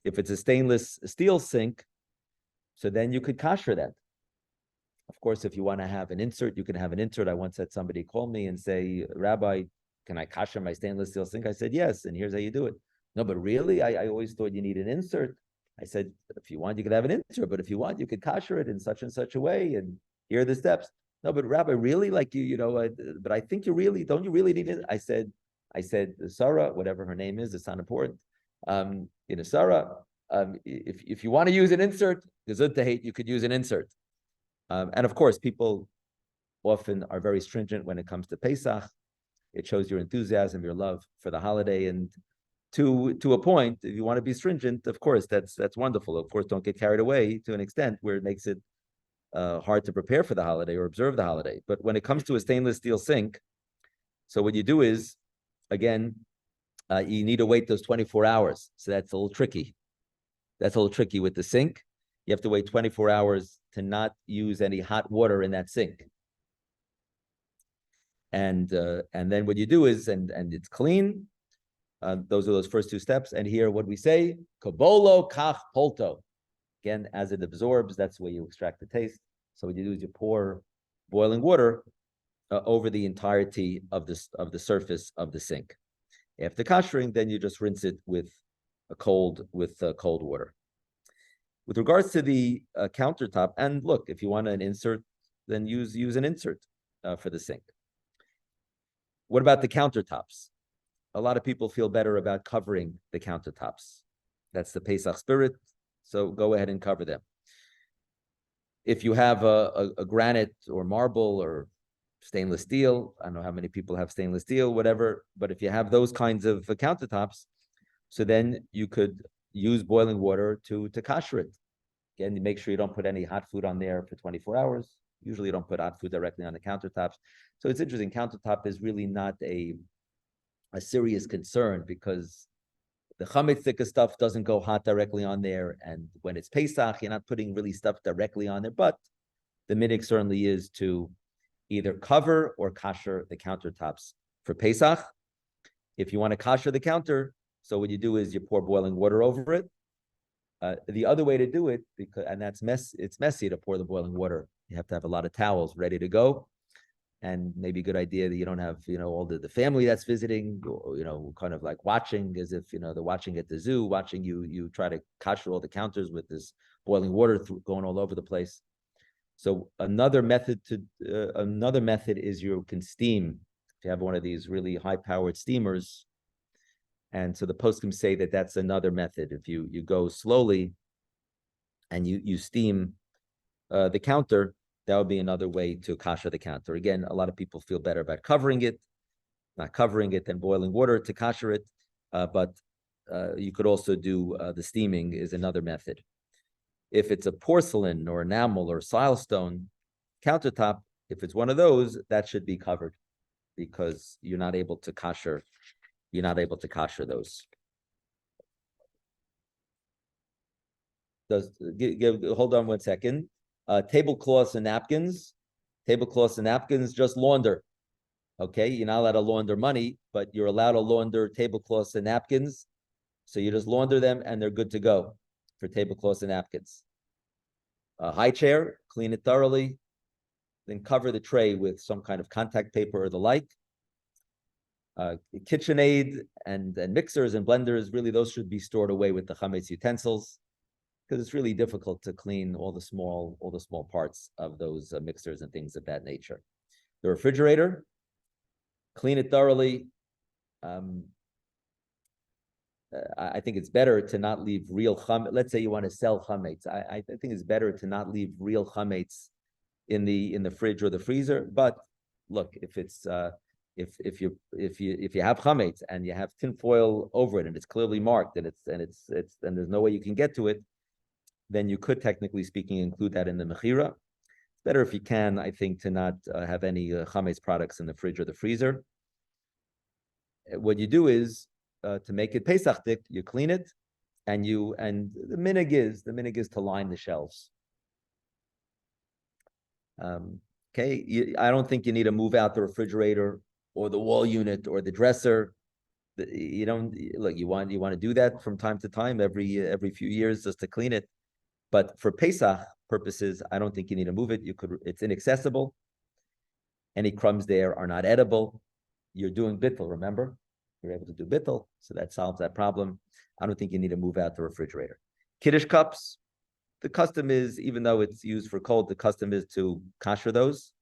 If it's a stainless steel sink, so then you could kasher that. Of course, if you want to have an insert, you can have an insert. I once had somebody call me and say, Rabbi, can I kasher my stainless steel sink? I said, yes, and here's how you do it. No, but really, I always thought you need an insert. I said, if you want, you could have an insert, but if you want, you could kasher it in such and such a way, and here are the steps. No, but Rabbi, really, like but I think don't you really need it? I said, Sarah, whatever her name is, it's not important. Sarah, if you want to use an insert, you could use an insert. And of course, people often are very stringent when it comes to Pesach. It shows your enthusiasm, your love for the holiday, and to a point, if you want to be stringent, of course, that's wonderful. Of course, don't get carried away to an extent where it makes it hard to prepare for the holiday or observe the holiday. But when it comes to a stainless steel sink, so what you do is, again, you need to wait those 24 hours. So that's a little tricky. That's a little tricky with the sink. You have to wait 24 hours to not use any hot water in that sink. And then what you do is, and it's clean. Those are those first two steps. And here, what we say, kabolo kach polto. Again, as it absorbs, that's where you extract the taste. So what you do is you pour boiling water over the entirety of the surface of the sink. After kashering, then you just rinse it with cold water. With regards to the countertop, and look, if you want an insert, then use an insert for the sink. What about the countertops? A lot of people feel better about covering the countertops. That's the Pesach spirit, so go ahead and cover them. If you have a granite or marble or stainless steel, I don't know how many people have stainless steel, whatever, but if you have those kinds of countertops, so then you could use boiling water to kasher it. Again, you make sure you don't put any hot food on there for 24 hours. Usually you don't put hot food directly on the countertops. So it's interesting, countertop is really not a serious concern because the chametz stuff doesn't go hot directly on there. And when it's Pesach, you're not putting really stuff directly on there. But the minhag certainly is to either cover or kasher the countertops for Pesach. If you want to kasher the counter, so what you do is you pour boiling water over it. The other way to do it, it's messy to pour the boiling water. You have to have a lot of towels ready to go. And maybe a good idea that you don't have, all the family that's visiting, or, kind of like watching as if, they're watching at the zoo, watching you try to kasher all the counters with this boiling water going all over the place. So another method is you can steam. If you have one of these really high-powered steamers, and so the poskim say that that's another method. If you go slowly and you steam the counter, that would be another way to kasher the counter. Again, a lot of people feel better about covering it, not covering it, than boiling water to kasher it. But you could also do the steaming is another method. If it's a porcelain or enamel or silestone, countertop, if it's one of those, that should be covered because you're not able to kosher. You're not able to kosher those. Hold on 1 second. Tablecloths and napkins. Tablecloths and napkins, just launder. Okay, you're not allowed to launder money, but you're allowed to launder tablecloths and napkins. So you just launder them and they're good to go for tablecloths and napkins. High chair, clean it thoroughly, then cover the tray with some kind of contact paper or the like. KitchenAid and mixers and blenders, really those should be stored away with the chametz utensils because it's really difficult to clean all the small parts of those mixers and things of that nature. The refrigerator, clean it thoroughly. I think it's better to not leave real chametz. Let's say you want to sell chametz. I think it's better to not leave real chametz in the fridge or the freezer. But look, if it's if you have chametz and you have tinfoil over it and it's clearly marked and there's no way you can get to it, then you could technically speaking include that in the mechira. It's better if you can, I think, to not have any chametz products in the fridge or the freezer. What you do is to make it Pesach-dik, you clean it, and the minig is to line the shelves. Okay, I don't think you need to move out the refrigerator or the wall unit or the dresser. You don't look. You want to do that from time to time, every few years, just to clean it. But for Pesach purposes, I don't think you need to move it. It's inaccessible. Any crumbs there are not edible. You're doing bittul, remember? You're able to do bittul, so that solves that problem. I don't think you need to move out the refrigerator. Kiddush cups, the custom is, even though it's used for cold, the custom is to kosher those,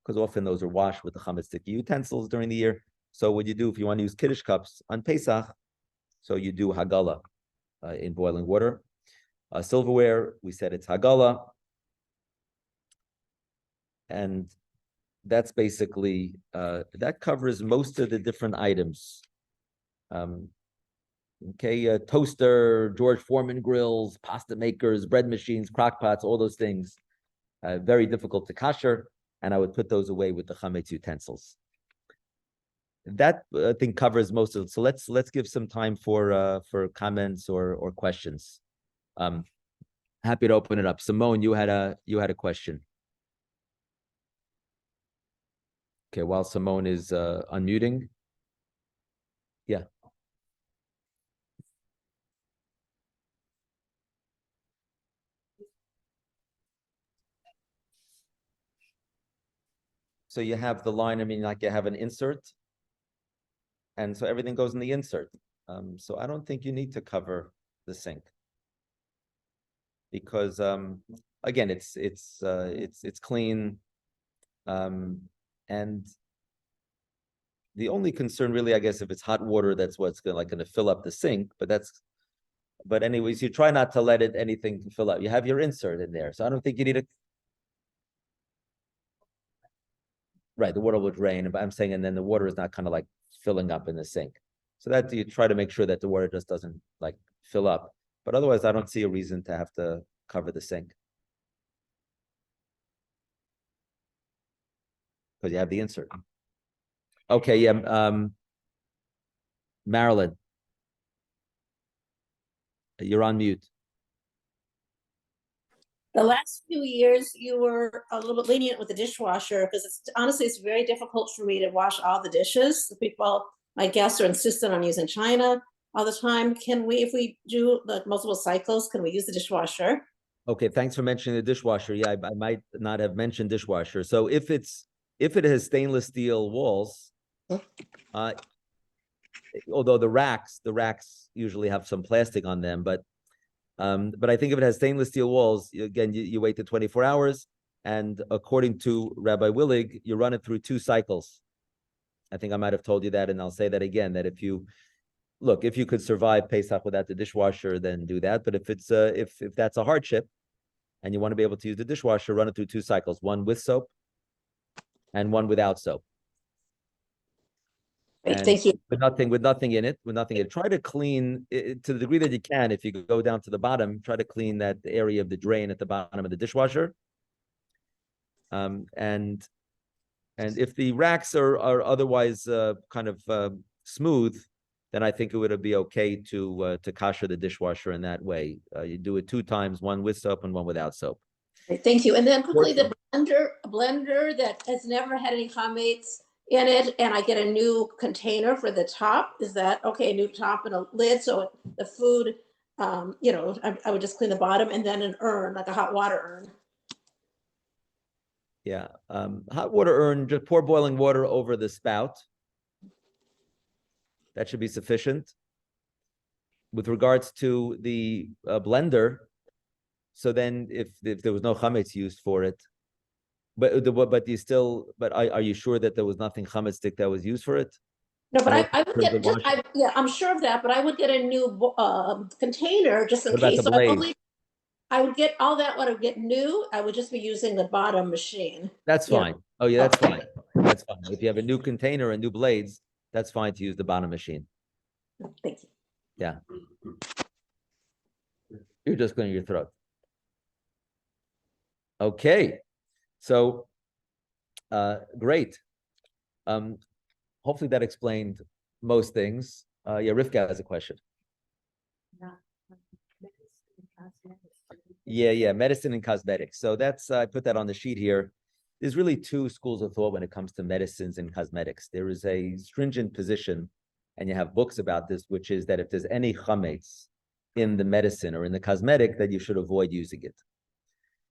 because often those are washed with the chametz sticky utensils during the year. So what you do if you want to use Kiddush cups on Pesach, so you do hagala in boiling water. Silverware, we said it's hagala. And that's basically, that covers most of the different items. Toaster, George Foreman grills, pasta makers, bread machines, crock pots, all those things. Very difficult to kosher, and I would put those away with the chametz utensils. That I think covers most of it. So let's give some time for comments or questions. Happy to open it up. Simone, you had a question. Okay, while Simone is unmuting. Yeah. So you have the line, like you have an insert, and so everything goes in the insert. So I don't think you need to cover the sink because again, it's clean, and the only concern really, I guess, if it's hot water, that's what's going to fill up the sink. But anyways, you try not to let anything fill up. You have your insert in there, so I don't think you need to. Right, the water will drain, but I'm saying, and then the water is not kind of like filling up in the sink. So that you try to make sure that the water just doesn't like fill up. But otherwise, I don't see a reason to have to cover the sink because you have the insert. Okay, yeah. Marilyn, you're on mute. The last few years, you were a little bit lenient with the dishwasher because honestly, it's very difficult for me to wash all the dishes. My guests are insistent on using China all the time. Can we, if we do the multiple cycles, can we use the dishwasher? Okay, thanks for mentioning the dishwasher. Yeah, I might not have mentioned dishwasher. So if it has stainless steel walls, although the racks usually have some plastic on them, but I think if it has stainless steel walls, again, you wait the 24 hours, and according to Rabbi Willig, you run it through 2 cycles. I think I might have told you that, and I'll say that again, that if you could survive Pesach without the dishwasher, then do that. But if it's if that's a hardship, and you want to be able to use the dishwasher, run it through 2 cycles, one with soap and one without soap. Thank you. With nothing in it. Try to clean it to the degree that you can. If you go down to the bottom, try to clean that area of the drain at the bottom of the dishwasher. And if the racks are otherwise kind of smooth, then I think it would be okay to kasher the dishwasher in that way. You do it 2 times, one with soap and one without soap. Okay, thank you. And then quickly, the blender that has never had any chametz in it, and I get a new container for the top. Is that okay? A new top and a lid, so the food, I would just clean the bottom, and then an urn, like a hot water urn. Yeah, hot water urn, just pour boiling water over the spout. That should be sufficient. With regards to the blender, so then if there was no chametz used for it, but are you sure that there was nothing chametzdik that was used for it? No, but I would get I'm sure of that, but I would get a new container just in What about case. the So blade? I would get all that. What I would get new, I would just be using the bottom machine. That's Yeah. fine. Oh yeah, that's fine. That's fine. If you have a new container and new blades, that's fine to use the bottom machine. Thank you. Yeah. You're just clearing your throat. Okay. So great. Hopefully that explained most things. Yeah, Rivka has a question. Yeah, medicine and cosmetics. So that's I put that on the sheet here. There's really 2 schools of thought when it comes to medicines and cosmetics. There is a stringent position, and you have books about this, which is that if there's any chametz in the medicine or in the cosmetic, that you should avoid using it.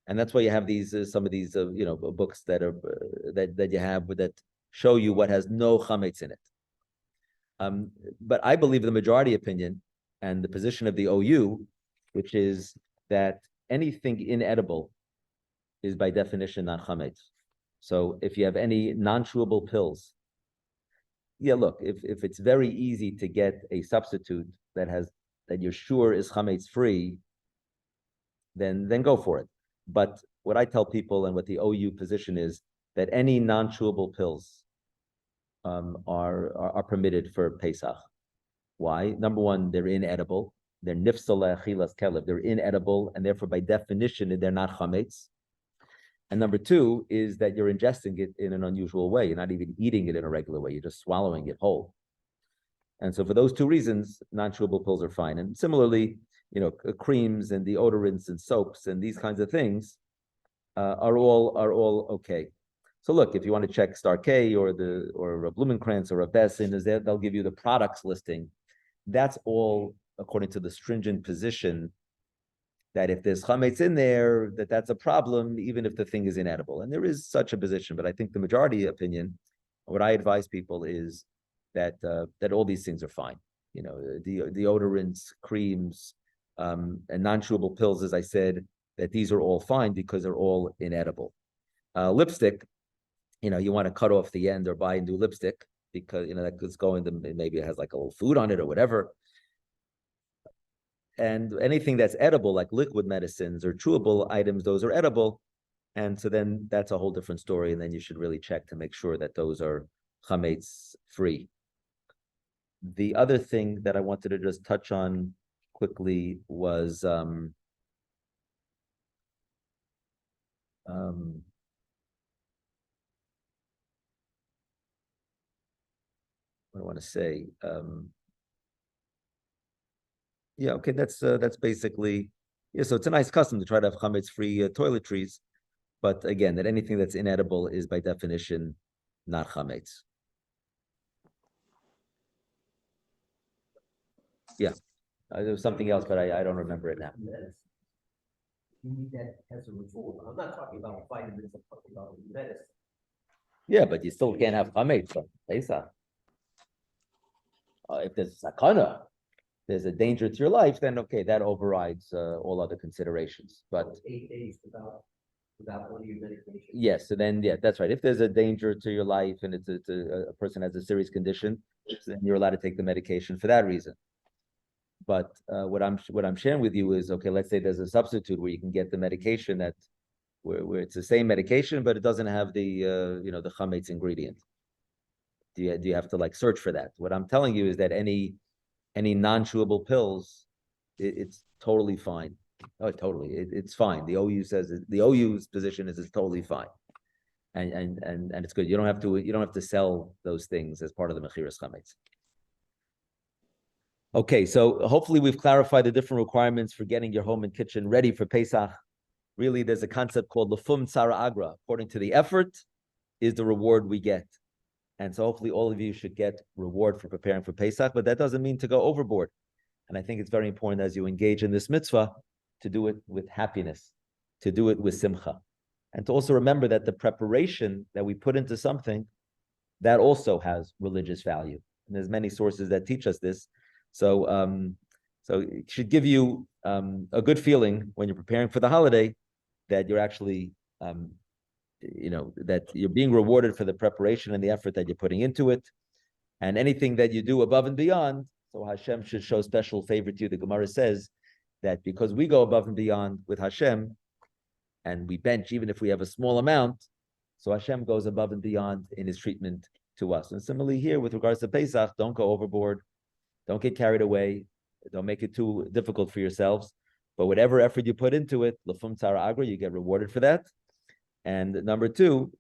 And that's why you have these some of these books that are that you have that show you what has no chametz in it. But I believe the majority opinion and the position of the OU, which is that anything inedible is by definition not chametz. So if you have any non-chewable pills, yeah, look, if it's very easy to get a substitute that you're sure is chametz free, then go for it. But what I tell people and what the OU position is that any non-chewable pills are permitted for Pesach. Why? Number one, they're inedible. They're nifsala achilas kelev. They're inedible, and therefore, by definition, they're not chametz. And number 2 is that you're ingesting it in an unusual way. You're not even eating it in a regular way. You're just swallowing it whole. And so for those 2 reasons, non-chewable pills are fine. And similarly, creams and deodorants and soaps and these kinds of things are all okay. So look, if you want to check Star K or a Blumenkrantz or a Bessin, they'll give you the products listing. That's all according to the stringent position that if there's chametz in there, that's a problem, even if the thing is inedible. And there is such a position, but I think the majority opinion, what I advise people is that all these things are fine. Deodorants, creams, and non-chewable pills, as I said, that these are all fine because they're all inedible. Lipstick, you want to cut off the end or buy a new lipstick because that's going to, maybe it has like a little food on it or whatever. And anything that's edible, like liquid medicines or chewable items, those are edible. And so then that's a whole different story. And then you should really check to make sure that those are chametz free. The other thing that I wanted to just touch on quickly was what I want to say. Yeah, okay, that's basically, yeah, so it's a nice custom to try to have chametz-free toiletries, but again, that anything that's inedible is by definition not chametz. Yeah, there was something else, but I don't remember it now. You need that as a rule. I'm not talking about vitamins, I'm talking about medicine. Yeah, but you still can't have chametz on Pesach. If there's sakana, there's a danger to your life, then okay, that overrides all other considerations. But 8 days without one of your medications. yes, so then that's right. If there's a danger to your life and it's a person has a serious condition, then you're allowed to take the medication for that reason. But what I'm sharing with you is, okay, let's say there's a substitute where you can get the medication where it's the same medication, but it doesn't have the the chametz ingredient. Do you have to like search for that? What I'm telling you is that any non-chewable pills, it's totally fine. Oh, totally, it's fine. The OU says the OU's position is it's totally fine. and it's good. You don't have to sell those things as part of the mechiras chametz. Okay, so hopefully we've clarified the different requirements for getting your home and kitchen ready for Pesach. Really, there's a concept called lefum tzara agra. According to the effort, is the reward we get. And so hopefully all of you should get reward for preparing for Pesach, but that doesn't mean to go overboard. And I think it's very important as you engage in this mitzvah to do it with happiness, to do it with simcha. And to also remember that the preparation that we put into something, that also has religious value. And there's many sources that teach us this. So it should give you a good feeling when you're preparing for the holiday that you're actually, that you're being rewarded for the preparation and the effort that you're putting into it. And anything that you do above and beyond, so Hashem should show special favor to you. The Gemara says that because we go above and beyond with Hashem, and we bench even if we have a small amount, so Hashem goes above and beyond in his treatment to us. And similarly here with regards to Pesach, don't go overboard. Don't get carried away. Don't make it too difficult for yourselves. But whatever effort you put into it, lefum tzara agra, you get rewarded for that. And number two,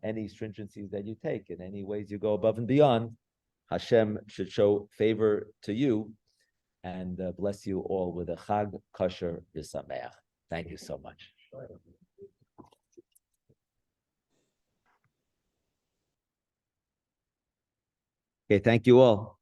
any stringencies that you take, in any ways you go above and beyond, Hashem should show favor to you and bless you all with a chag kosher v'sameach. Thank you so much. Okay, thank you all.